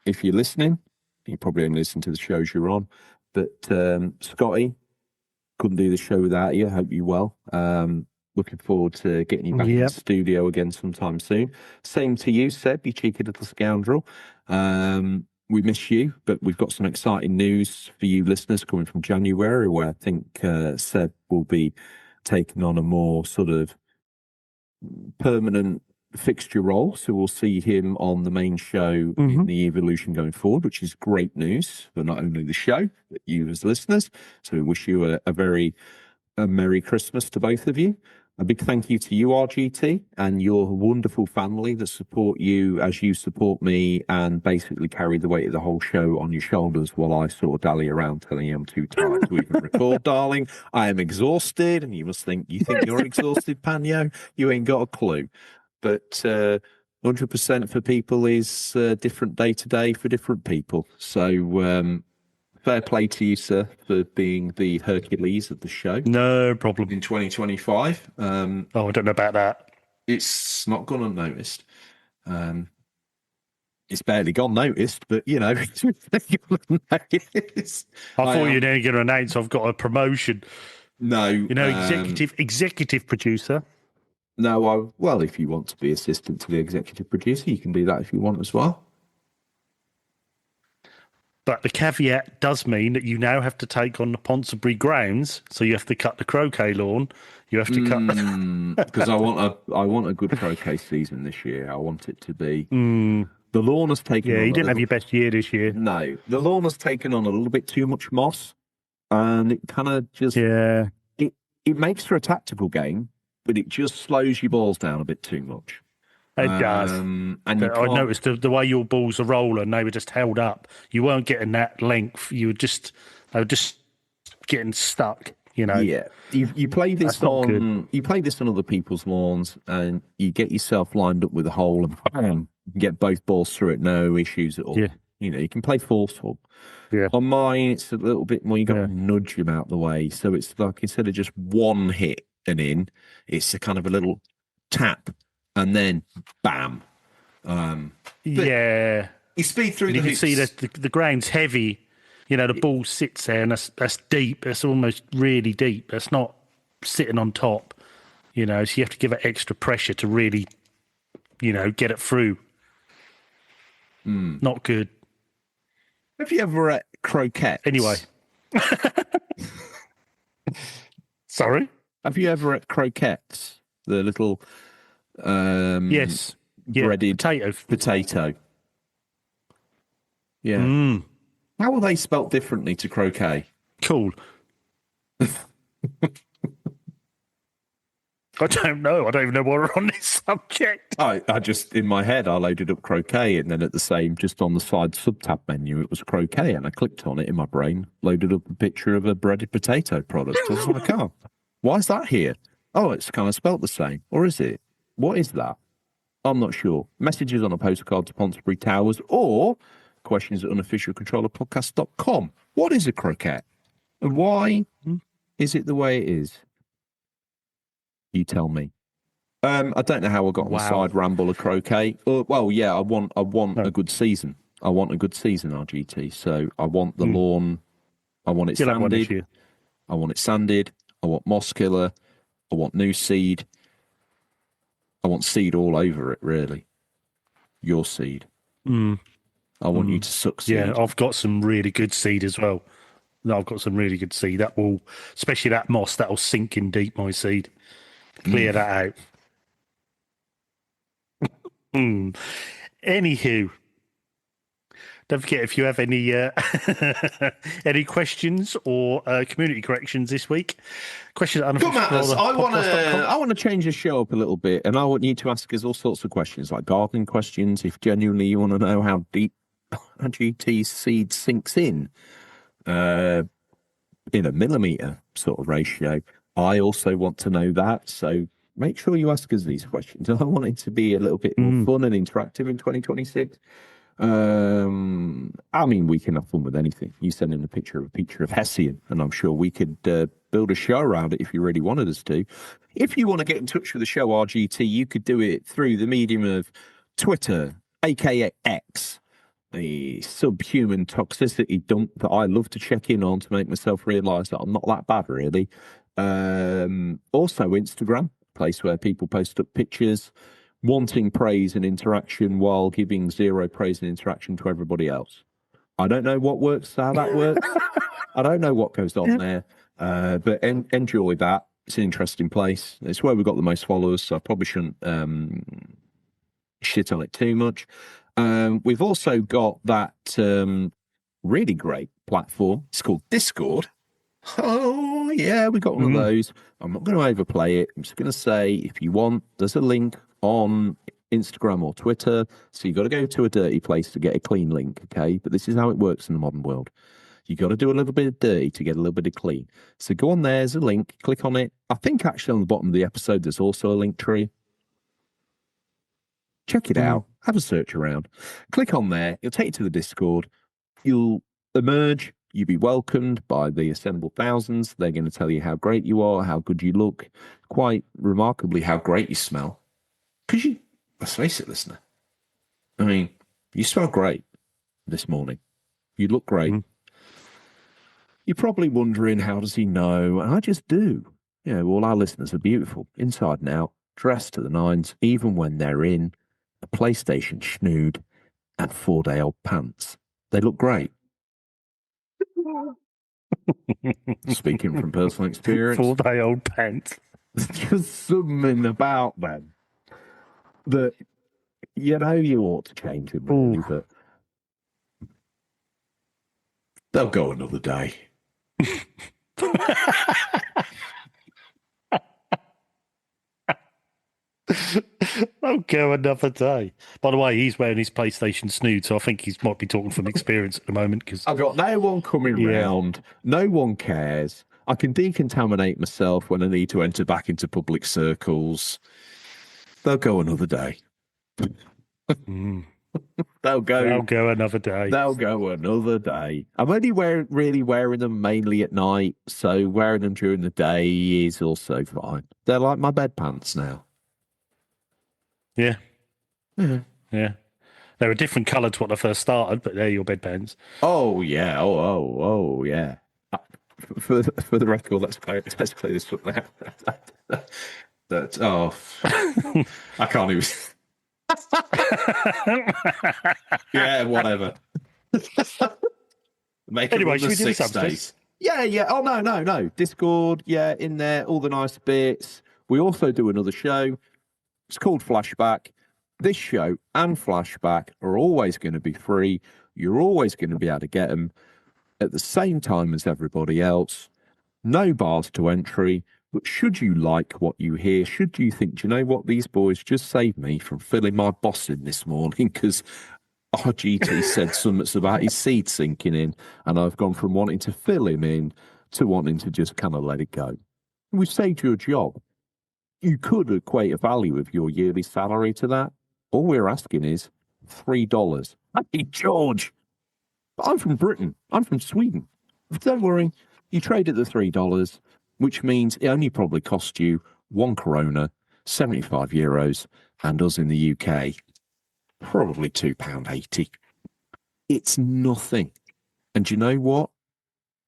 if you're listening, you probably only listen to the shows you're on. But Scotty, couldn't do the show without you. Hope you're well. Looking forward to getting you back in the studio again sometime soon. Same to you, Seb, you cheeky little scoundrel. We miss you, but we've got some exciting news for you listeners coming from January, where I think Seb will be taking on a more sort of permanent fixture role. So we'll see him on the main show in the evolution going forward, which is great news for not only the show, but you as listeners. So we wish you a Merry Christmas to both of you. A big thank you to you, RGT, and your wonderful family that support you as you support me and basically carry the weight of the whole show on your shoulders while I sort of dally around telling you I'm too tired to even record, darling. I am exhausted, and you think you're exhausted, Panyo? You ain't got a clue. But 100% for people is different day to day for different people. So fair play to you, sir, for being the Hercules of the show. No problem. In 2025. I don't know about that. It's not gone unnoticed. It's barely gone noticed, but you know, it's barely gone noticed. I thought you were going to announce I've got a promotion. No, Executive producer. No, well, if you want to be assistant to the executive producer, you can do that if you want as well. But the caveat does mean that you now have to take on the Ponsonbury grounds, so you have to cut the croquet lawn. You have to cut because I want a good croquet season this year. I want it to be. The lawn has taken. Yeah, on you didn't have your best year this year. No, the lawn has taken on a little bit too much moss, and it kind of just it makes for a tactical game, but it just slows your balls down a bit too much. It does. And I noticed the way your balls are rolling, they were just held up. You weren't getting that length. They were just getting stuck. You know. Yeah, you play this on other people's lawns, and you get yourself lined up with a hole, and bam, you can get both balls through it, no issues at all. Yeah. You know, you can play forceful. Yeah. On mine, it's a little bit more. You got to nudge them out the way, so it's like instead of just one hit and in, it's a kind of a little tap. And then, bam. You speed through and the you hoops. can see that the ground's heavy. You know, the ball sits there, and that's deep. That's almost really deep. That's not sitting on top. You know, so you have to give it extra pressure to really, you know, get it through. Not good. Have you ever at croquettes? Anyway. Sorry? Have you ever at croquettes? The little... yes. Breaded potato. Yeah. How are they spelt differently to croquet? Cool. I don't know. I don't even know why we're on this subject. I just, in my head, I loaded up croquet, and then at the same, just on the side sub-tab menu, it was croquet, and I clicked on it in my brain, loaded up a picture of a breaded potato product. I was like, oh, why is that here? Oh, it's kind of spelt the same. Or is it? What is that? I'm not sure. Messages on a postcard to Ponsonbury Towers, or questions at unofficialcontrollerpodcast.com. What is a croquet? And why is it the way it is? You tell me. I don't know how I got on the side ramble of croquet. Well, yeah, I want a good season. I want a good season, RGT. So I want the lawn. I want it sanded. I want it sanded. I want moss killer. I want new seed. I want seed all over it, really. Your seed. I want you to suck seed. Yeah, I've got some really good seed as well. No, I've got some really good seed. That will, especially that moss, that will sink in deep, my seed. Clear that out. Anywho, don't forget, if you have any any questions or community corrections this week, questions at Come at us. I want to change the show up a little bit, and I want you to ask us all sorts of questions, like gardening questions. If genuinely you want to know how deep a GT seed sinks in a millimeter sort of ratio, I also want to know that. So make sure you ask us these questions. I want it to be a little bit more fun and interactive in 2026. I mean, we can have fun with anything. You send in a picture of Hessian, and I'm sure we could build a show around it if you really wanted us to. If you want to get in touch with the show, RGT, you could do it through the medium of Twitter, aka X, the subhuman toxicity dump that I love to check in on to make myself realise that I'm not that bad, really. Also Instagram, a place where people post up pictures wanting praise and interaction while giving zero praise and interaction to everybody else. I don't know how that works. I don't know what goes on there, but enjoy that. It's an interesting place. It's where we've got the most followers, so I probably shouldn't shit on it too much. We've also got that really great platform. It's called Discord. Oh, yeah, we got one of those. I'm not going to overplay it. I'm just going to say, if you want, there's a link on Instagram or Twitter. So you've got to go to a dirty place to get a clean link, okay? But this is how it works in the modern world. You've got to do a little bit of dirty to get a little bit of clean. So go on there, there's a link, click on it. I think actually on the bottom of the episode, there's also a link tree. Check it out. Have a search around. Click on there. It'll take you to the Discord. You'll emerge. You'll be welcomed by the assembled thousands. They're going to tell you how great you are, how good you look, quite remarkably how great you smell. Because let's face it, listener. I mean, You smell great this morning. You look great. You're probably wondering, how does he know? And I just do. You know, all our listeners are beautiful, inside and out, dressed to the nines, even when they're in a PlayStation schnood and 4-day-old pants. They look great. Speaking from personal experience. 4-day-old pants. There's something about them that, you know, you ought to change them, really, but they'll go another day. I'll go another day. By the way, he's wearing his PlayStation snood, so I think he might be talking from experience at the moment. Cause, I've got no one coming round. No one cares. I can decontaminate myself when I need to enter back into public circles. They'll go another day. They'll go another day. They'll go another day. I'm only really wearing them mainly at night, so wearing them during the day is also fine. They're like my bed pants now. Yeah. Yeah. They were different colour to what I first started, but they're your bed pants. Oh, yeah. Oh, yeah. For the record, let's play this one now. I can't even... Yeah, whatever. Anyway, should we do the days. Yeah. Oh, no. Discord, yeah, in there, all the nice bits. We also do another show. It's called Flashback. This show and Flashback are always going to be free. You're always going to be able to get them at the same time as everybody else. No bars to entry. But should you like what you hear, should you think, do you know what, these boys just saved me from filling my boss in this morning because RGT said something about his seed sinking in, and I've gone from wanting to fill him in to wanting to just kind of let it go. We've saved you a job. You could equate a value of your yearly salary to that. All we're asking is $3. Hey, George, I'm from Britain. I'm from Sweden. Don't worry. You trade at the $3, which means it only probably cost you €1, 75 euros, and us in the UK, probably £2.80. It's nothing. And you know what?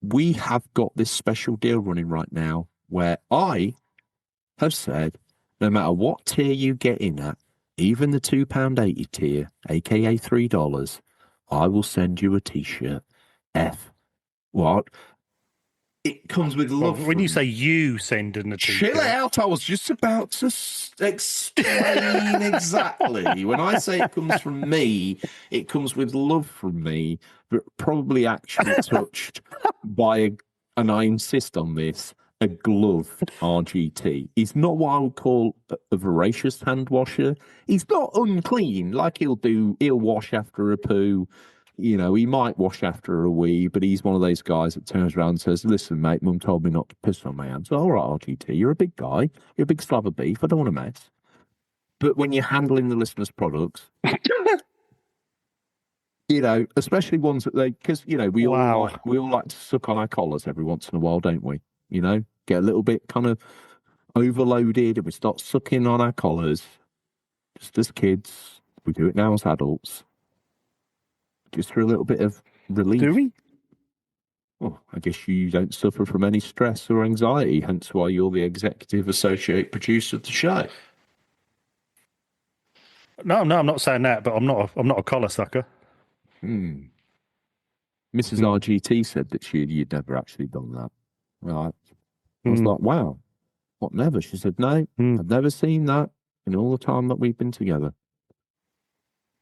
We have got this special deal running right now where I have said, no matter what tier you get in at, even the £2.80 tier, aka $3, I will send you a t-shirt. What? It comes with love. When you say you send in a t-shirt. Chill out. I was just about to explain exactly. When I say it comes from me, it comes with love from me, but probably actually touched by, and I insist on this, a gloved RGT. He's not what I would call a voracious hand washer. He's not unclean. Like he'll wash after a poo. You know, he might wash after a wee, but he's one of those guys that turns around and says, listen, mate, Mum told me not to piss on my hands. All right, RGT, you're a big guy. You're a big slab of beef. I don't want to mess. But when you're handling the listeners' products, you know, especially ones that because, you know, we all like to suck on our collars every once in a while, don't we? You know, get a little bit kind of overloaded and we start sucking on our collars. Just as kids, we do it now as adults. Just for a little bit of relief. Do we? Well, I guess you don't suffer from any stress or anxiety, hence why you're the executive associate producer of the show. No, I'm not saying that, but I'm not a collar sucker. Mrs. RGT said that you'd never actually done that. Right. I was like, wow, what, never? She said, no, I've never seen that in all the time that we've been together.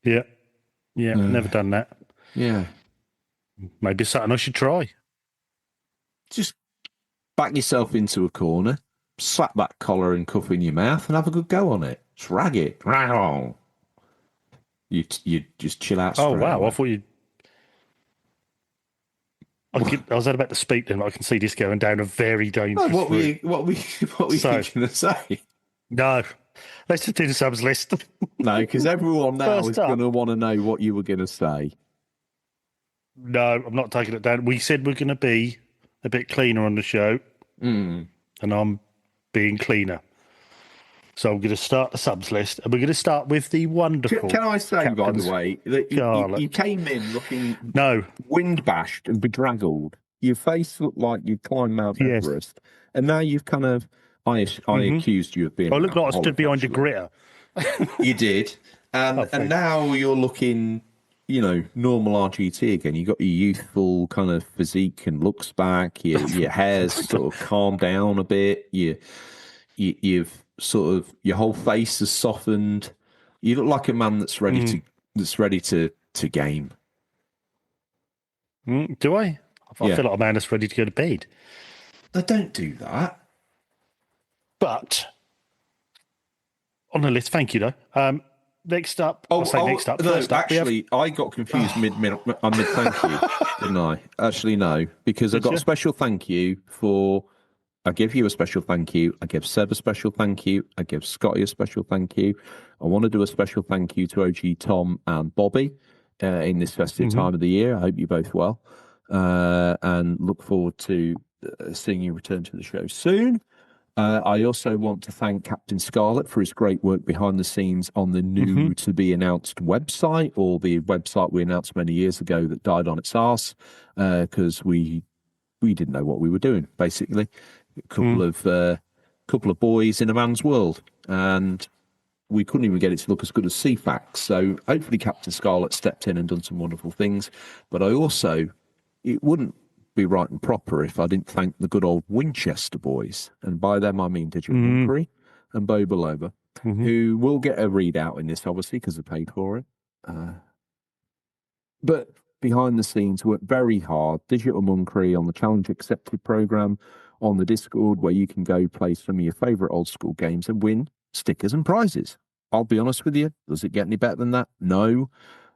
Yeah, never done that. Yeah. Maybe something I should try. Just back yourself into a corner, slap that collar and cuff in your mouth and have a good go on it. Just rag it. You just chill out. Oh, wow. Away. I thought you... I was about to speak then. I can see this going down a very dangerous route. What were you going to say? No. Let's just do the subs list. No, because everyone now is going to want to know what you were going to say. No, I'm not taking it down. We said we're going to be a bit cleaner on the show. And I'm being cleaner. So I'm going to start the subs list, and we're going to start with the wonderful. Can I say, by Captain the way, that you came in looking wind bashed and bedraggled. Your face looked like you'd climbed Mount Everest, and now you've kind of. I accused you of being. I look like I stood behind a gritter. You did, and now you're looking, normal RGT again. You got your youthful kind of physique and looks back. Your hair's sort of calmed down a bit. You've sort of your whole face has softened. You look like a man that's ready to game. Do I? I feel like a man that's ready to go to bed. They don't do that. But on the list, thank you though. Next up, next up. No, actually, I got confused mid thank you, didn't I? Actually, no, because I got a special thank you for. I give you a special thank you. I give Seb a special thank you. I give Scotty a special thank you. I want to do a special thank you to OG Tom and Bobby in this festive time of the year. I hope you're both well, and look forward to seeing you return to the show soon. I also want to thank Captain Scarlet for his great work behind the scenes on the new to be announced website, or the website we announced many years ago that died on its arse because we didn't know what we were doing, basically. A couple of boys in a man's world, and we couldn't even get it to look as good as CFAX. So hopefully Captain Scarlet stepped in and done some wonderful things. But it wouldn't be right and proper if I didn't thank the good old Winchester boys, and by them I mean Digital Monkery and Bo Belova, who will get a readout in this, obviously, because they paid for it. But behind the scenes worked very hard. Digital Monkery on the Challenge Accepted program, on the Discord, where you can go play some of your favourite old school games and win stickers and prizes. I'll be honest with you, does it get any better than that? No.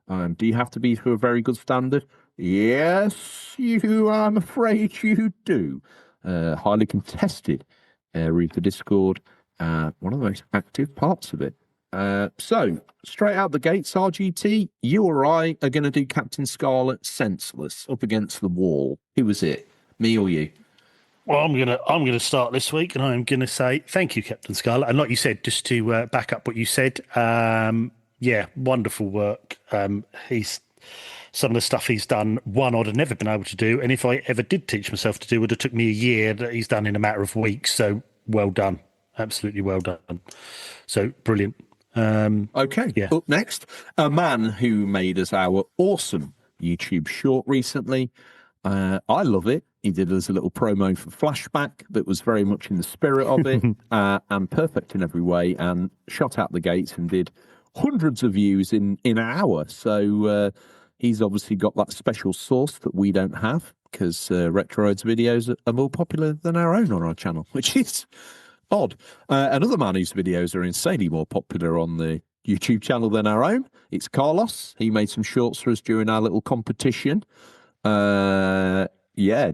Do you have to be to a very good standard? Yes, I'm afraid you do. Highly contested area of the Discord, one of the most active parts of it. So, straight out the gates, RGT, you or I are going to do Captain Scarlet senseless up against the wall. Who was it? Me or you? Well, I'm gonna start this week, and I'm gonna say thank you, Captain Scarlet. And like you said, just to back up what you said, wonderful work. He's some of the stuff he's done. I'd have never been able to do, and if I ever did teach myself to do, it would have took me a year. That he's done in a matter of weeks. So well done, absolutely well done. So brilliant. Okay. Yeah. Up next, a man who made us our awesome YouTube short recently. I love it. He did us a little promo for Flashback that was very much in the spirit of it and perfect in every way, and shot out the gates and did hundreds of views in an hour. So he's obviously got that special sauce that we don't have, because Retroids videos are more popular than our own on our channel, which is odd. Another man whose videos are insanely more popular on the YouTube channel than our own, it's Carlos. He made some shorts for us during our little competition.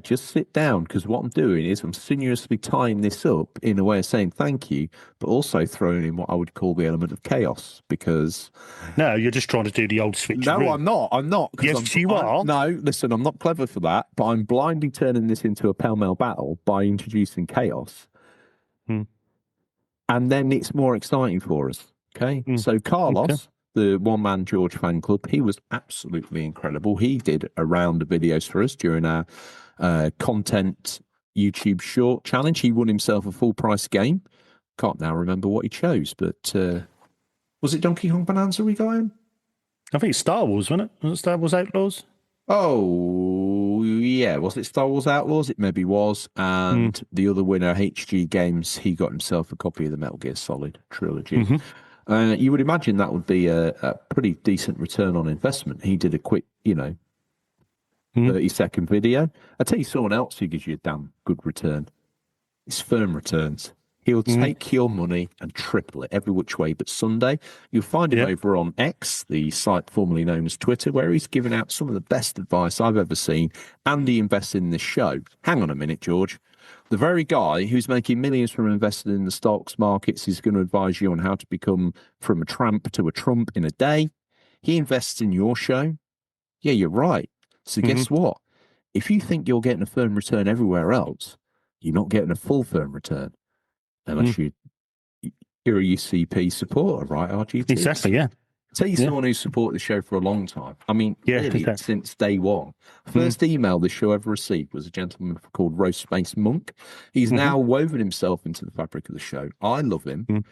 Just sit down, because what I'm doing is I'm sinuously tying this up in a way of saying thank you, but also throwing in what I would call the element of chaos, because... No, you're just trying to do the old switch. No, I'm not. Yes, you are. No, listen, I'm not clever for that, but I'm blindly turning this into a pell-mell battle by introducing chaos. And then it's more exciting for us, okay? So Carlos... the one-man George fan club, he was absolutely incredible. He did a round of videos for us during our content YouTube short challenge. He won himself a full-price game. Can't now remember what he chose, but was it Donkey Kong Bonanza we got him? I think it's Star Wars, wasn't it? Was it Star Wars Outlaws? Oh, yeah. Was it Star Wars Outlaws? It maybe was. And the other winner, HG Games, he got himself a copy of the Metal Gear Solid trilogy. You would imagine that would be a pretty decent return on investment. He did a quick, 30-second video. I tell you someone else who gives you a damn good return. It's Firm Returns. He'll take your money and triple it every which way but Sunday. You'll find him over on X, the site formerly known as Twitter, where he's given out some of the best advice I've ever seen, and he invested in this show. Hang on a minute, George. The very guy who's making millions from investing in the stocks markets is going to advise you on how to become from a tramp to a Trump in a day. He invests in your show. Yeah, you're right. So guess what? If you think you're getting a firm return everywhere else, you're not getting a full firm return. Unless You're a UCP supporter, right, RGT? Exactly, yeah. Tell you someone who's supported the show for a long time. I mean, really, since day one. First email this show ever received was a gentleman called Roast Space Monk. He's now woven himself into the fabric of the show. I love him.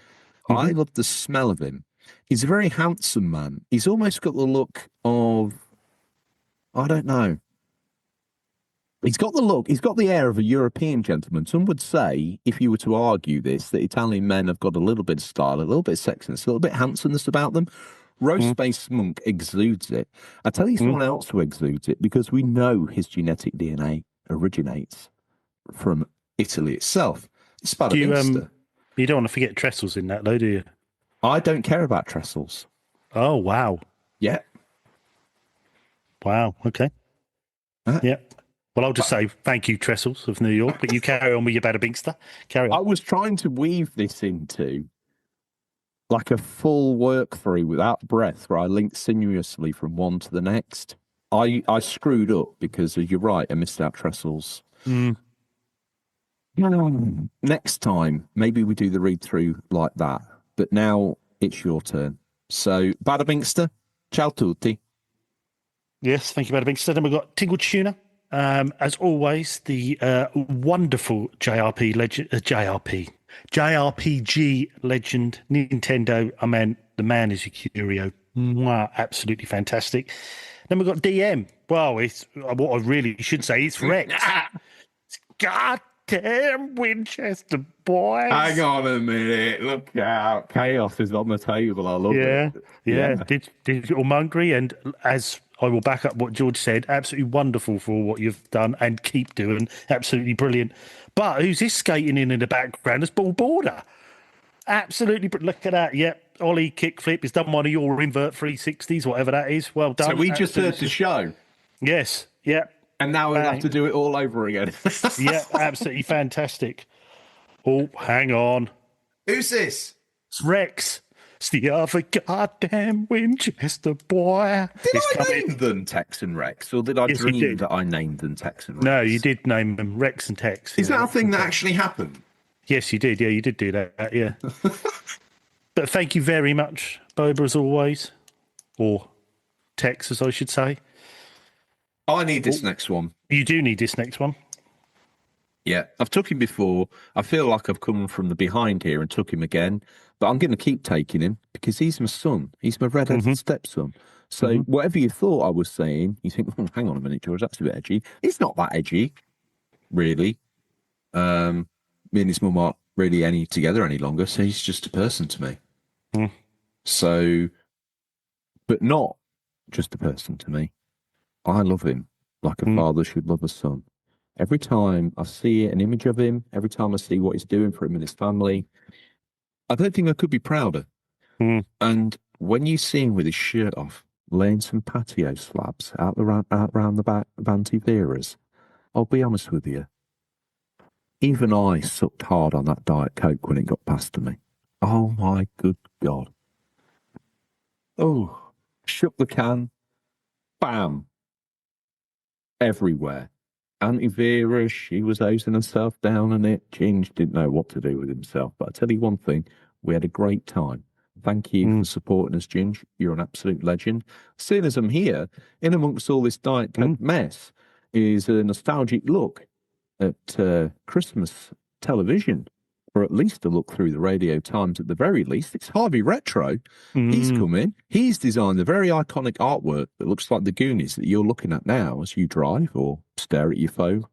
I love the smell of him. He's a very handsome man. He's almost got the look of, I don't know. He's got the air of a European gentleman. Some would say, if you were to argue this, that Italian men have got a little bit of style, a little bit of sexiness, a little bit of handsomeness about them. Roast Space Monk exudes it. I tell you someone else who exudes it, because we know his genetic DNA originates from Italy itself. It's Spadavista. You don't want to forget Trestles in that, though, do you? I don't care about Trestles. Oh, wow. Yeah. Wow, okay. Yeah. Well, I'll just say thank you, Trestles of New York, but you carry on with your Bada Binkster. Carry on. I was trying to weave this into like a full work through without breath, where I linked sinuously from one to the next. I screwed up because you're right, I missed out Trestles. Next time, maybe we do the read through like that. But now it's your turn. So, Bada Binkster, ciao tutti. Yes, thank you, Bada Binkster. Then we've got Tingle Tuna. As always, the wonderful JRPG legend, Nintendo. I mean, the man is a curio. Mwah, absolutely fantastic. Then we've got DM. Well, it's what I really should say. It's Rex. It's goddamn Winchester, boys. Hang on a minute. Look out. Chaos is on the table. I love it. Yeah. Digital Mongery. And as I will back up what George said, absolutely wonderful for what you've done and keep doing. Absolutely brilliant. But who's this skating in the background? It's Ball Border. Absolutely. Look at that. Yep. Ollie kickflip. He's done one of your invert 360s, whatever that is. Well done. So we just heard the show. Yes. Yep. And now we'll have to do it all over again. Yeah, absolutely fantastic. Oh, hang on. Who's this? It's Rex. It's the other goddamn Winchester boy. Did I name them Tex and Rex? Or did I dream that I named them Tex and Rex? No, you did name them Rex and Tex. Is that a thing that actually happened? Yes, you did. Yeah, you did do that. Yeah. But thank you very much, Boba, as always. Or Tex, as I should say. I need this next one. You do need this next one. Yeah, I've took him before. I feel like I've come from the behind here and took him again. But I'm going to keep taking him because he's my son. He's my redheaded stepson. So whatever you thought I was saying, you think, oh, hang on a minute, George, that's a bit edgy. It's not that edgy, really. Me and his mum aren't really together any longer, so he's just a person to me. So, but not just a person to me. I love him like a father should love a son. Every time I see an image of him, every time I see what he's doing for him and his family, I don't think I could be prouder. And when you see him with his shirt off, laying some patio slabs out around the back of Antiviras, I'll be honest with you, even I sucked hard on that Diet Coke when it got passed to me. Oh my good God. Oh, shook the can, bam, everywhere. Antivira, she was hosing herself down on it. Ginge didn't know what to do with himself. But I tell you one thing, we had a great time. Thank you for supporting us, Ginge. You're an absolute legend. Seeing as I'm here, in amongst all this Diet Coke mess, is a nostalgic look at Christmas television, or at least a look through the Radio Times at the very least. It's Harvey Retro. He's come in. He's designed the very iconic artwork that looks like the Goonies that you're looking at now as you drive or stare at your phone,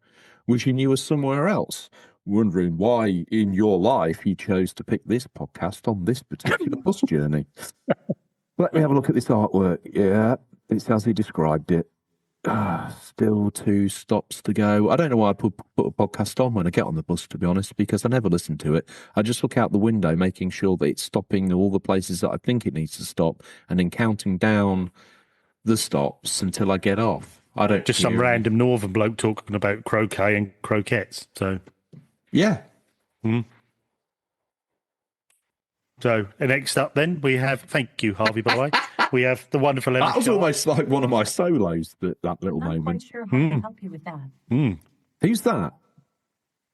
wishing you were somewhere else, wondering why in your life you chose to pick this podcast on this particular bus journey. Let me have a look at this artwork. Yeah, it's as he described it. Still 2 stops to go. I don't know why I put a podcast on when I get on the bus, to be honest, because I never listen to it. I just look out the window, making sure that it's stopping all the places that I think it needs to stop, and then counting down the stops until I get off. I don't just some random northern bloke talking about croquet and croquettes. So yeah. So next up, then we have. Thank you, Harvey. By the way, we have the wonderful. That was almost like one of my solos. That little Not moment. quite sure how to help you with that. Who's that?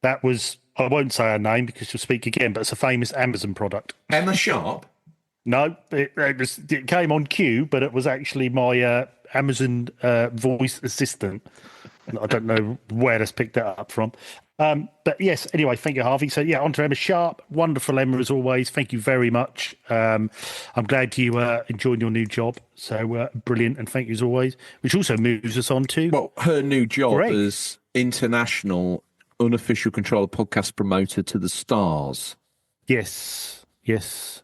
That was I won't say her name because she'll speak again, but it's a famous Amazon product. Emma Sharp. No, it came on cue, but it was actually my Amazon voice assistant. I don't know where that's picked that up from. But yes, anyway, thank you, Harvey. So yeah, on to Emma Sharp. Wonderful, Emma, as always. Thank you very much. I'm glad you enjoyed your new job. So brilliant, and thank you as always. Which also moves us on to... Well, her new job Greg. as international unofficial controller podcast promoter to the stars. Yes.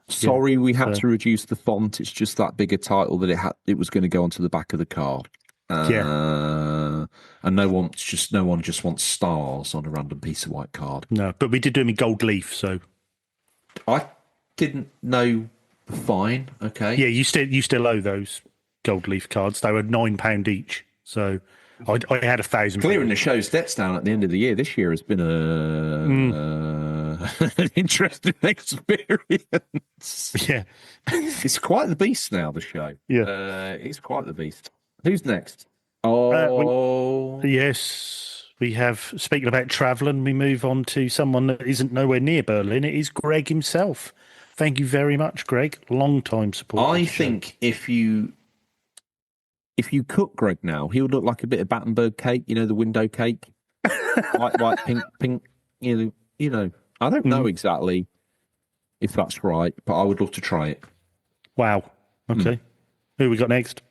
Sorry, we had to reduce the font. It's just that bigger title that it was going to go onto the back of the card. And no one just wants stars on a random piece of white card. No, but we did do them in gold leaf, so I didn't know. Fine, okay. yeah, you still owe those gold leaf cards. They were £9 each, so I had 1,000. Clearing the show's debts down at the end of the year this year has been an interesting experience. Yeah, It's quite the beast now, the show. Yeah. It's quite the beast. Who's next? Oh, yes. We have, speaking about travelling, we move on to someone that isn't nowhere near Berlin. It is Greg himself. Thank you very much, Greg. Long time support. I think if you cook Greg now, he would look like a bit of Battenberg cake, the window cake. white, pink, you know. I don't know exactly if that's right, but I would love to try it. Wow. Okay. Who we got next?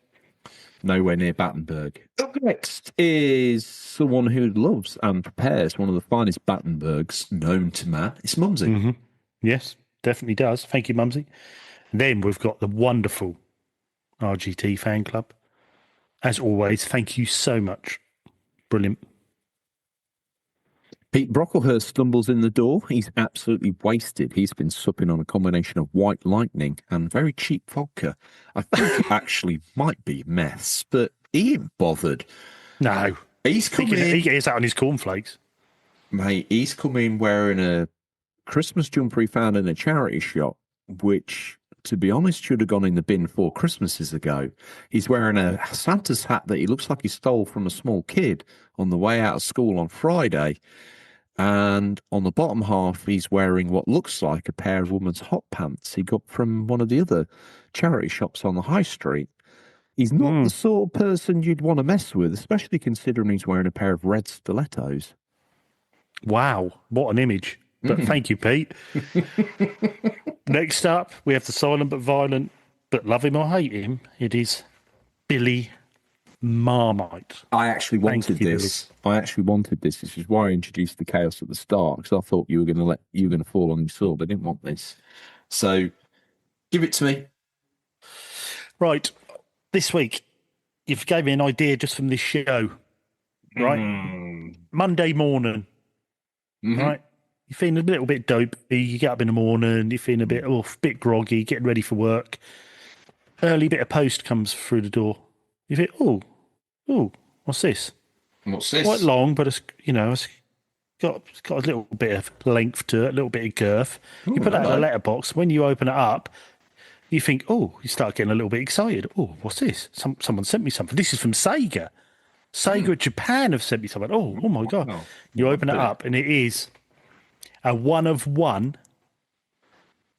Nowhere near Battenberg. Up next is someone who loves and prepares one of the finest Battenbergs known to man. It's Mumsy. Mm-hmm. Yes, definitely does. Thank you, Mumsy. Then we've got the wonderful RGT fan club. As always, thank you so much. Brilliant. Pete Brocklehurst stumbles in the door. He's absolutely wasted. He's been supping on a combination of white lightning and very cheap vodka. I think it actually might be mess, but he ain't bothered. No. He's come in. He gets out on his cornflakes. Mate, he's come in wearing a Christmas jumper he found in a charity shop, which, to be honest, should have gone in the bin 4 Christmases ago. He's wearing a Santa's hat that he looks like he stole from a small kid on the way out of school on Friday. And on the bottom half, he's wearing what looks like a pair of woman's hot pants he got from one of the other charity shops on the high street. He's not the sort of person you'd want to mess with, especially considering he's wearing a pair of red stilettos. Wow, what an image. But thank you, Pete. Next up, we have the silent but violent, but love him or hate him, it is Billy Marmite. I actually wanted this. This is why I introduced the chaos at the start, because I thought you were going to fall on your sword. I didn't want this. So give it to me. Right. This week, you've gave me an idea just from this show. Right? Monday morning. Right? You're feeling a little bit dopey. You get up in the morning, you're feeling a bit groggy, getting ready for work. Early bit of post comes through the door. You think, oh, what's this? What's this? Quite long, but it's got a little bit of length to it, a little bit of girth. You put that in a letterbox. When you open it up, you think, you start getting a little bit excited. Oh, what's this? Someone sent me something. This is from Sega. Sega Japan have sent me something. Oh my God. Wow. You open it up and it is a 1-of-1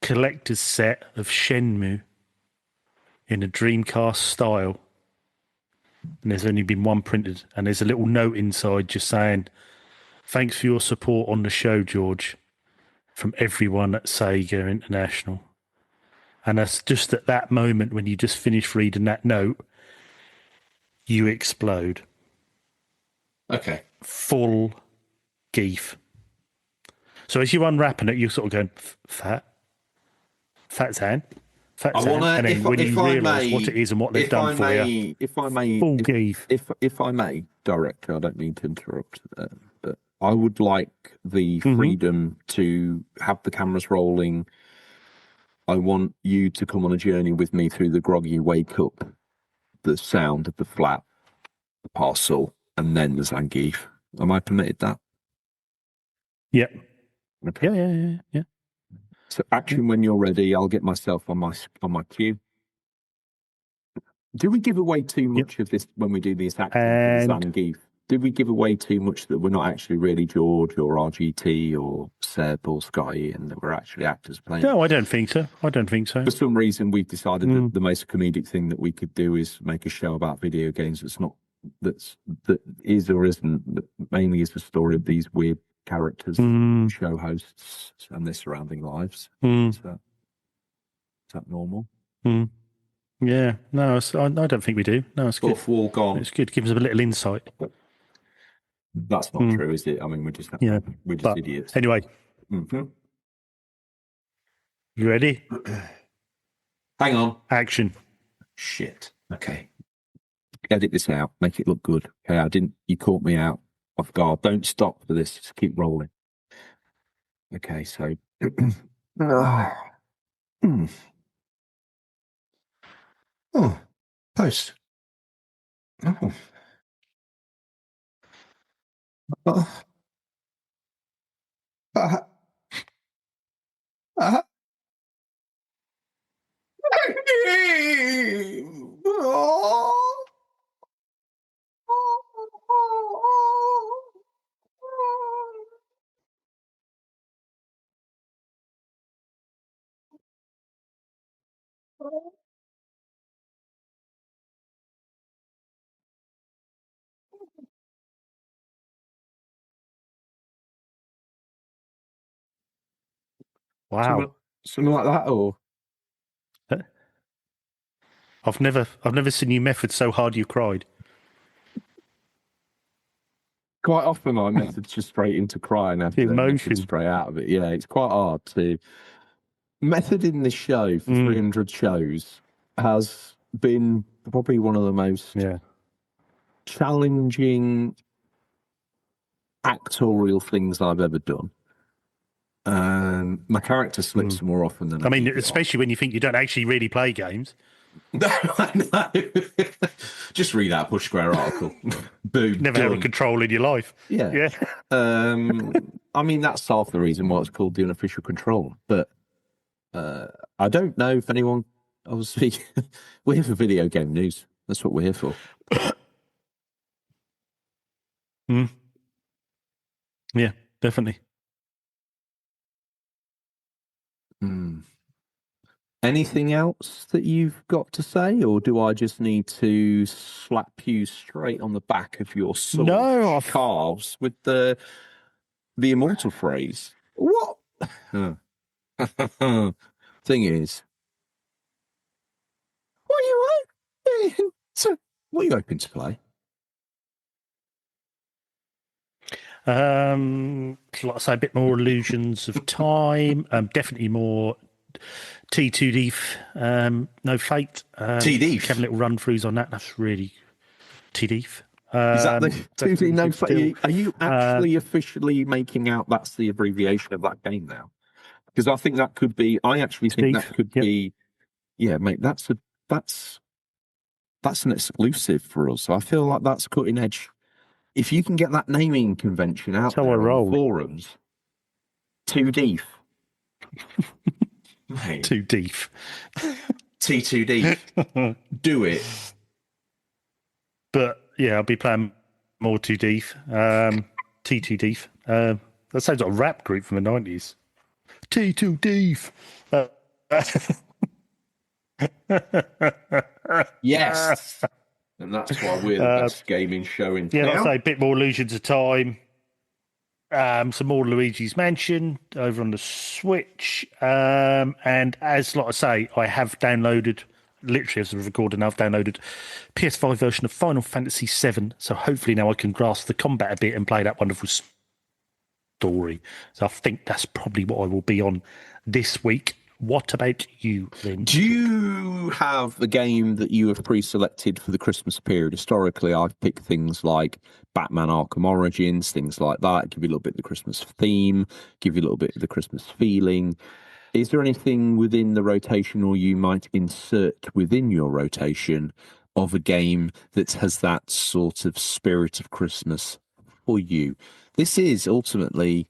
collector's set of Shenmue in a Dreamcast style. And there's only been one printed. And there's a little note inside just saying, thanks for your support on the show, George, from everyone at Sega International. And that's just at that moment when you just finish reading that note, you explode. Okay. Full geef. So as you're unwrapping it, you're sort of going, fat Zan. And then when you realise what it is and what they've done for you, full geef. If I may, Director, I don't mean to interrupt, but I would like the freedom to have the cameras rolling. I want you to come on a journey with me through the groggy wake up, the sound of the flat, the parcel, and then the Zangief. Am I permitted that? Yep. Okay. Yeah. So action when you're ready. I'll get myself on my cue. Do we give away too much of this when we do these actions? And Zangief? did we give away too much that we're not actually really George or RGT or Seb or Sky, and that we're actually actors playing? No, I don't think so. For some reason, we've decided that the most comedic thing that we could do is make a show about video games that is or isn't, that mainly is the story of these weird characters, show hosts, and their surrounding lives. Is that normal? Yeah, no, I don't think we do. No, it's good. Fourth wall gone. It's good. Gives us a little insight. That's not true, is it? I mean, we're just idiots. Anyway, you ready? Hang on. Action. Shit. Okay. Edit this out. Make it look good. Okay, you caught me out off guard. Don't stop for this. Just keep rolling. Okay, so. Oh, post. Oh. Oh. Wow. Something like that, or I've never seen you method so hard you cried. quite often I method just straight into crying after Emotion. straight out of it. Yeah, it's quite hard to method in this show for 300 shows has been probably one of the most challenging actorial things I've ever done. My character slips more often than I mean, especially when you think you don't actually really play games. No, I know. Just read that push square article. Boom. Never had a control in your life. Yeah. I mean, that's half the reason why it's called the unofficial control. But I don't know if anyone, obviously, we're here for video game news. That's what we're here for. Yeah, definitely. Anything else that you've got to say, or do I just need to slap you straight on the back of your sword calves with the immortal phrase? What? Thing is, what are you hoping to play? Like I say, a bit more illusions of time. Definitely more T2D. No fate. T-Deef. Have little run throughs on that. That's really T-Deef. Is that the 2D no fate? Are you actually officially making out that's the abbreviation of that game now? Because I think that could be. I actually think that could be. Yeah, mate. That's an exclusive for us. So I feel like that's cutting edge. If you can get that naming convention out there on the forums, 2D. Mate. 2D. T2D. Do it. But yeah, I'll be playing more 2D. T2D. That sounds like a rap group from the 90s. T2D. Yes. And that's why we're the best gaming show in town. Yeah, I'll say a bit more Illusions of Time. Some more Luigi's Mansion over on the Switch. And as like I say, I have downloaded, literally as of recording, I've downloaded PS5 version of Final Fantasy VII. So hopefully now I can grasp the combat a bit and play that wonderful story. So I think that's probably what I will be on this week. What about you, then? Do you have a game that you have pre-selected for the Christmas period? Historically, I've picked things like Batman Arkham Origins, things like that. Give you a little bit of the Christmas theme, give you a little bit of the Christmas feeling. Is there anything within the rotation, or you might insert within your rotation, of a game that has that sort of spirit of Christmas for you? This is ultimately,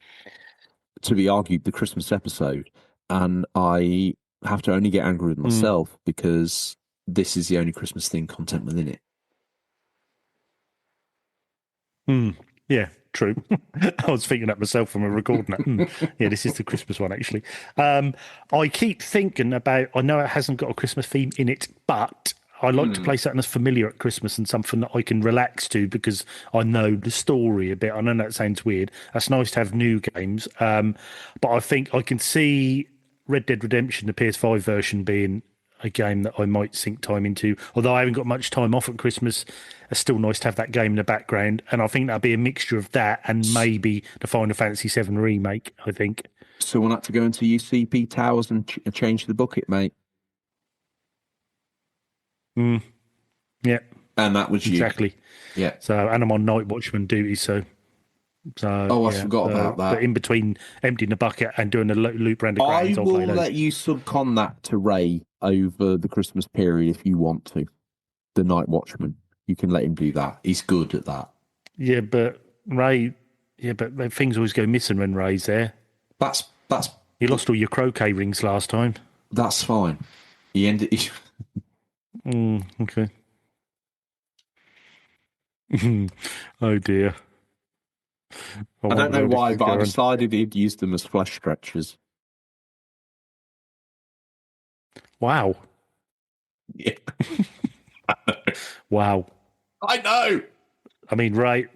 to be argued, the Christmas episode. And I have to only get angry with myself because this is the only Christmas themed content within it. Yeah, true. I was thinking that myself when we were recording it. Yeah, this is the Christmas one, actually. I keep thinking about, I know it hasn't got a Christmas theme in it, but I like to play something that's familiar at Christmas and something that I can relax to because I know the story a bit. I know that sounds weird. That's nice to have new games. But I think I can see Red Dead Redemption, the PS5 version, being a game that I might sink time into. Although I haven't got much time off at Christmas, it's still nice to have that game in the background. And I think that'll be a mixture of that and maybe the Final Fantasy VII remake, I think. So we'll have to go into UCP Towers and change the bucket, mate. Yeah. And that was you. Exactly. Yeah. So, and I'm on night watchman duty, so I forgot about that. But in between emptying the bucket and doing a loop round the grounds, I will let you subcon that to Ray over the Christmas period if you want to. The night watchman. You can let him do that. He's good at that. Yeah, but Ray, things always go missing when Ray's there. That's You lost all your croquet rings last time. That's fine. He ended. Okay. Oh dear. I don't know why, but I decided he'd use them as flesh stretchers. Wow. Yeah. Wow. I know. I mean, Ray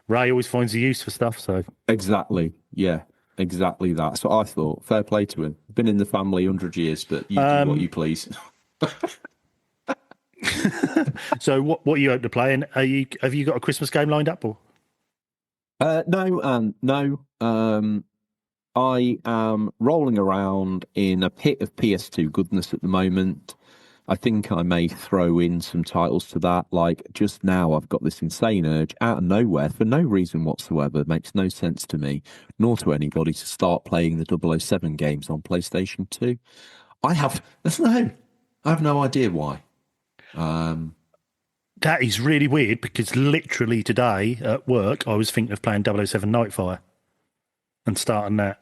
always finds a use for stuff, so. Exactly. Yeah. Exactly that. That's what I thought. Fair play to him. Been in the family 100 years, but you do what you please. So what are you hoping to play? And have you got a Christmas game lined up? Or? No. I am rolling around in a pit of PS2 goodness at the moment. I think I may throw in some titles to that. Like just now, I've got this insane urge out of nowhere for no reason whatsoever. It makes no sense to me, nor to anybody, to start playing the 007 games on PlayStation 2. I have no idea why. That is really weird because literally today at work, I was thinking of playing 007 Nightfire and starting that.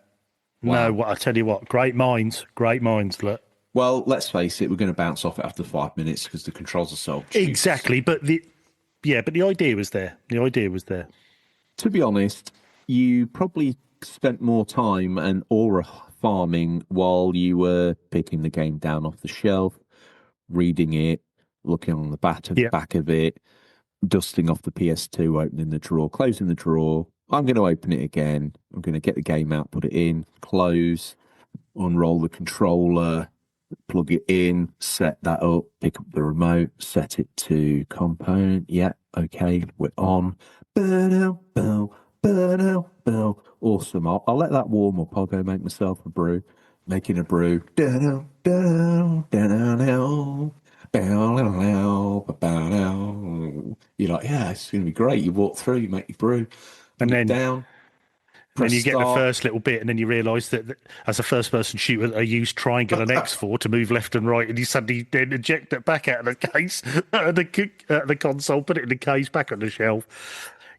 Wow. No, I tell you what, great minds. Look. Well, let's face it, we're going to bounce off it after 5 minutes because the controls are so obtuse. Exactly, but the idea was there. To be honest, you probably spent more time and aura farming while you were picking the game down off the shelf, reading it, looking on the back of it, dusting off the PS2, opening the drawer, closing the drawer. I'm going to open it again. I'm going to get the game out, put it in, close, unroll the controller, plug it in, set that up, pick up the remote, set it to component. Yeah, okay, we're on. Awesome. I'll let that warm up. I'll go make myself a brew. Making a brew. You're like, yeah, it's going to be great. You walk through, you make your brew, and then down. And then you get the first little bit, and then you realise that as a first-person shooter, they use triangle and X4 to move left and right, and you suddenly then eject it back out of the case, out of the console, put it in the case, back on the shelf.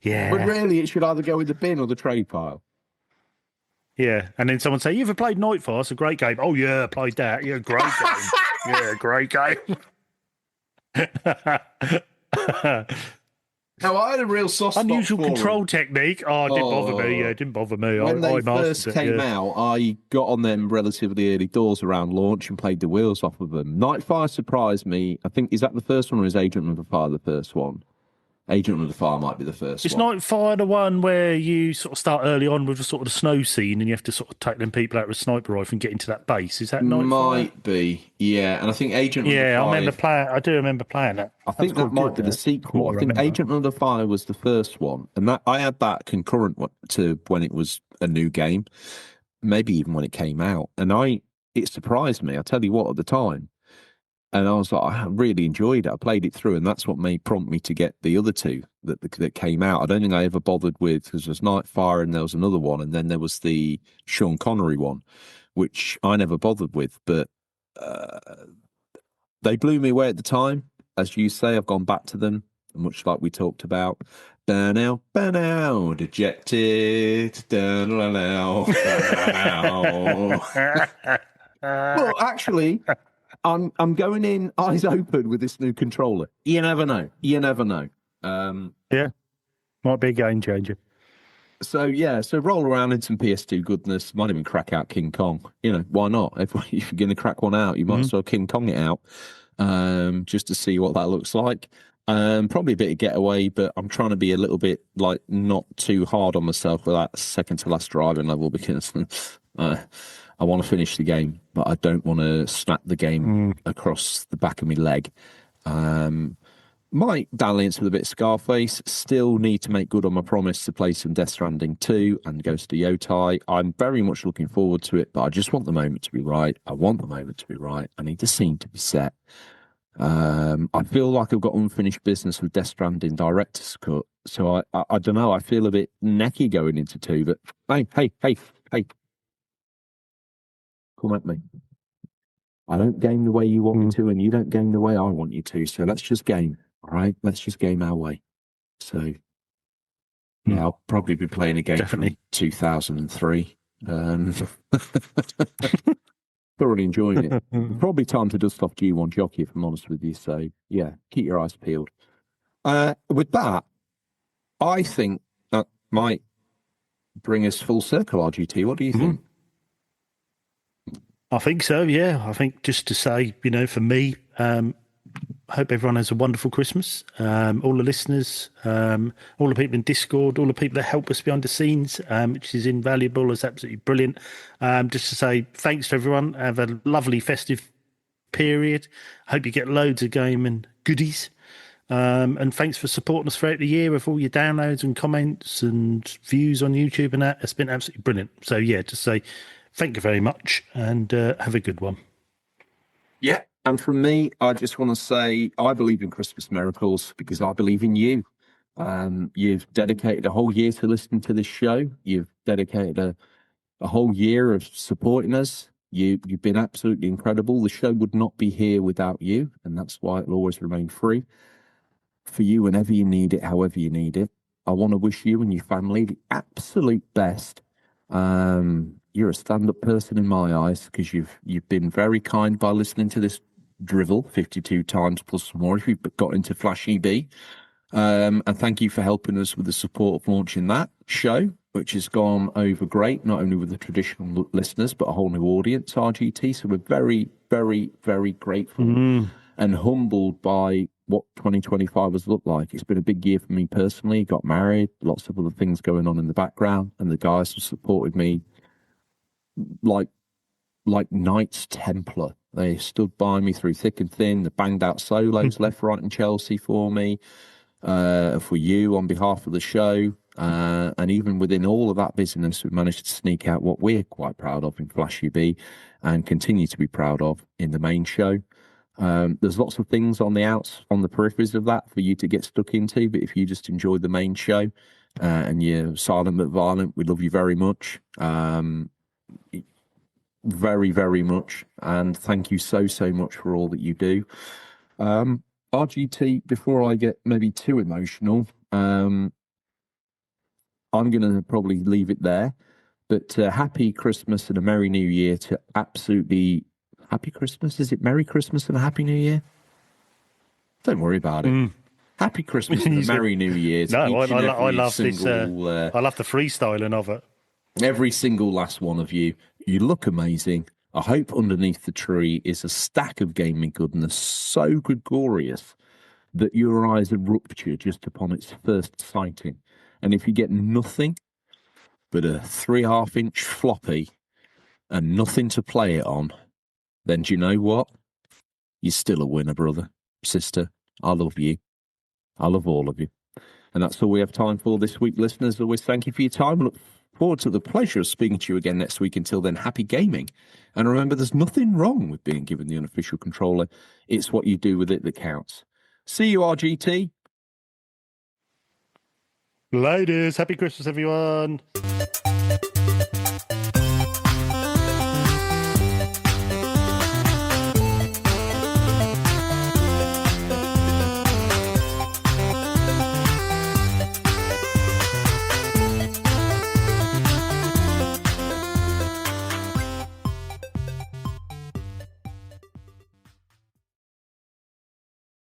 Yeah. But really, it should either go in the bin or the trade pile. Yeah, and then someone say, "You ever played Nightfire? It's a great game." Oh yeah, I played that. Yeah, great game. Yeah, great game. Now, I had a real soft spot unusual for control them. technique. Oh, it didn't bother me. Yeah, it didn't bother me. When I they first came out, I got on them relatively early doors around launch and played the wheels off of them. Nightfire surprised me. I think, is that the first one or is Agent of the Fire the first one? Agent of the Fire might be the first It's one. Nightfire the one where you sort of start early on with a sort of the snow scene and you have to sort of take them people out with a sniper rifle and get into that base. Is that Nightfire? Might be, yeah. And I think Agent of the Fire... I do remember playing that. I think that might be the sequel. I think Agent of the Fire was the first one. And that I had that concurrent to when it was a new game, maybe even when it came out. And it surprised me, I tell you what, at the time. And I was like, I really enjoyed it. I played it through, and that's what may prompt me to get the other two that came out. I don't think I ever bothered with, because there was Nightfire and there was another one, and then there was the Sean Connery one, which I never bothered with. But they blew me away at the time. As you say, I've gone back to them, much like we talked about. Burnout, dejected. Well, actually... I'm going in eyes open with this new controller. You never know. Yeah. Might be a game changer. So roll around in some PS2 goodness. Might even crack out King Kong. Why not? If you're going to crack one out, you might as well King Kong it out, just to see what that looks like. Probably a bit of Getaway, but I'm trying to be a little bit not too hard on myself with that second to last driving level, because I want to finish the game, but I don't want to snap the game across the back of my leg. Might dalliance with a bit of Scarface. Still need to make good on my promise to play some Death Stranding 2 and Ghost of Yotai. I'm very much looking forward to it, but I just want the moment to be right. I need the scene to be set. I feel like I've got unfinished business with Death Stranding Director's Cut, so I don't know. I feel a bit necky going into 2, but hey, come at me. I don't game the way you want me to, and you don't game the way I want you to, so let's just game. All right, let's just game our way. So, yeah, I'll probably be playing a game from 2003. Thoroughly enjoying it. Probably time to dust off G1 Jockey, if I'm honest with you. So, yeah, keep your eyes peeled. With that, I think that might bring us full circle, RGT. What do you think? I think so, yeah. I think just to say, for me, I hope everyone has a wonderful Christmas. All the listeners, all the people in Discord, all the people that help us behind the scenes, which is invaluable, is absolutely brilliant. Just to say thanks to everyone. Have a lovely festive period. Hope you get loads of game and goodies. And thanks for supporting us throughout the year with all your downloads and comments and views on YouTube and that. It's been absolutely brilliant. So, yeah, just say thank you very much and have a good one. Yeah. And from me, I just want to say I believe in Christmas miracles because I believe in you. You've dedicated a whole year to listening to this show. You've dedicated a whole year of supporting us. You've been absolutely incredible. The show would not be here without you, and that's why it'll always remain free for you whenever you need it, however you need it. I want to wish you and your family the absolute best. You're a stand-up person in my eyes because you've been very kind by listening to this drivel 52 times plus more if you've got into Flash EB. And thank you for helping us with the support of launching that show, which has gone over great, not only with the traditional listeners, but a whole new audience, RGT. So we're very, very, very grateful and humbled by what 2025 has looked like. It's been a big year for me personally. Got married, lots of other things going on in the background, and the guys have supported me like Knights Templar. They stood by me through thick and thin. They banged out solos left, right, and Chelsea for me, for you on behalf of the show. And even within all of that busyness, we managed to sneak out what we're quite proud of in Flash UB and continue to be proud of in the main show. There's lots of things on the peripheries of that for you to get stuck into. But if you just enjoy the main show and you're silent but violent, we love you very much. Very, very much. And thank you so, so much for all that you do. RGT, before I get maybe too emotional, I'm going to probably leave it there. But happy Christmas and a Merry New Year to absolutely... Happy Christmas? Is it Merry Christmas and a Happy New Year? Don't worry about it. Happy Christmas and a Merry New Year. No, I love this. I love the freestyling of it. Every single last one of you. You look amazing. I hope underneath the tree is a stack of gaming goodness so gregarious that your eyes are ruptured just upon its first sighting. And if you get nothing but a 3.5-inch floppy and nothing to play it on, then do you know what? You're still a winner, brother, sister. I love you. I love all of you. And that's all we have time for this week, listeners. Always thank you for your time. Look forward to the pleasure of speaking to you again next week. Until then, happy gaming. And remember, there's nothing wrong with being given the unofficial controller. It's what you do with it that counts. See you, RGT. Ladies, happy Christmas, everyone.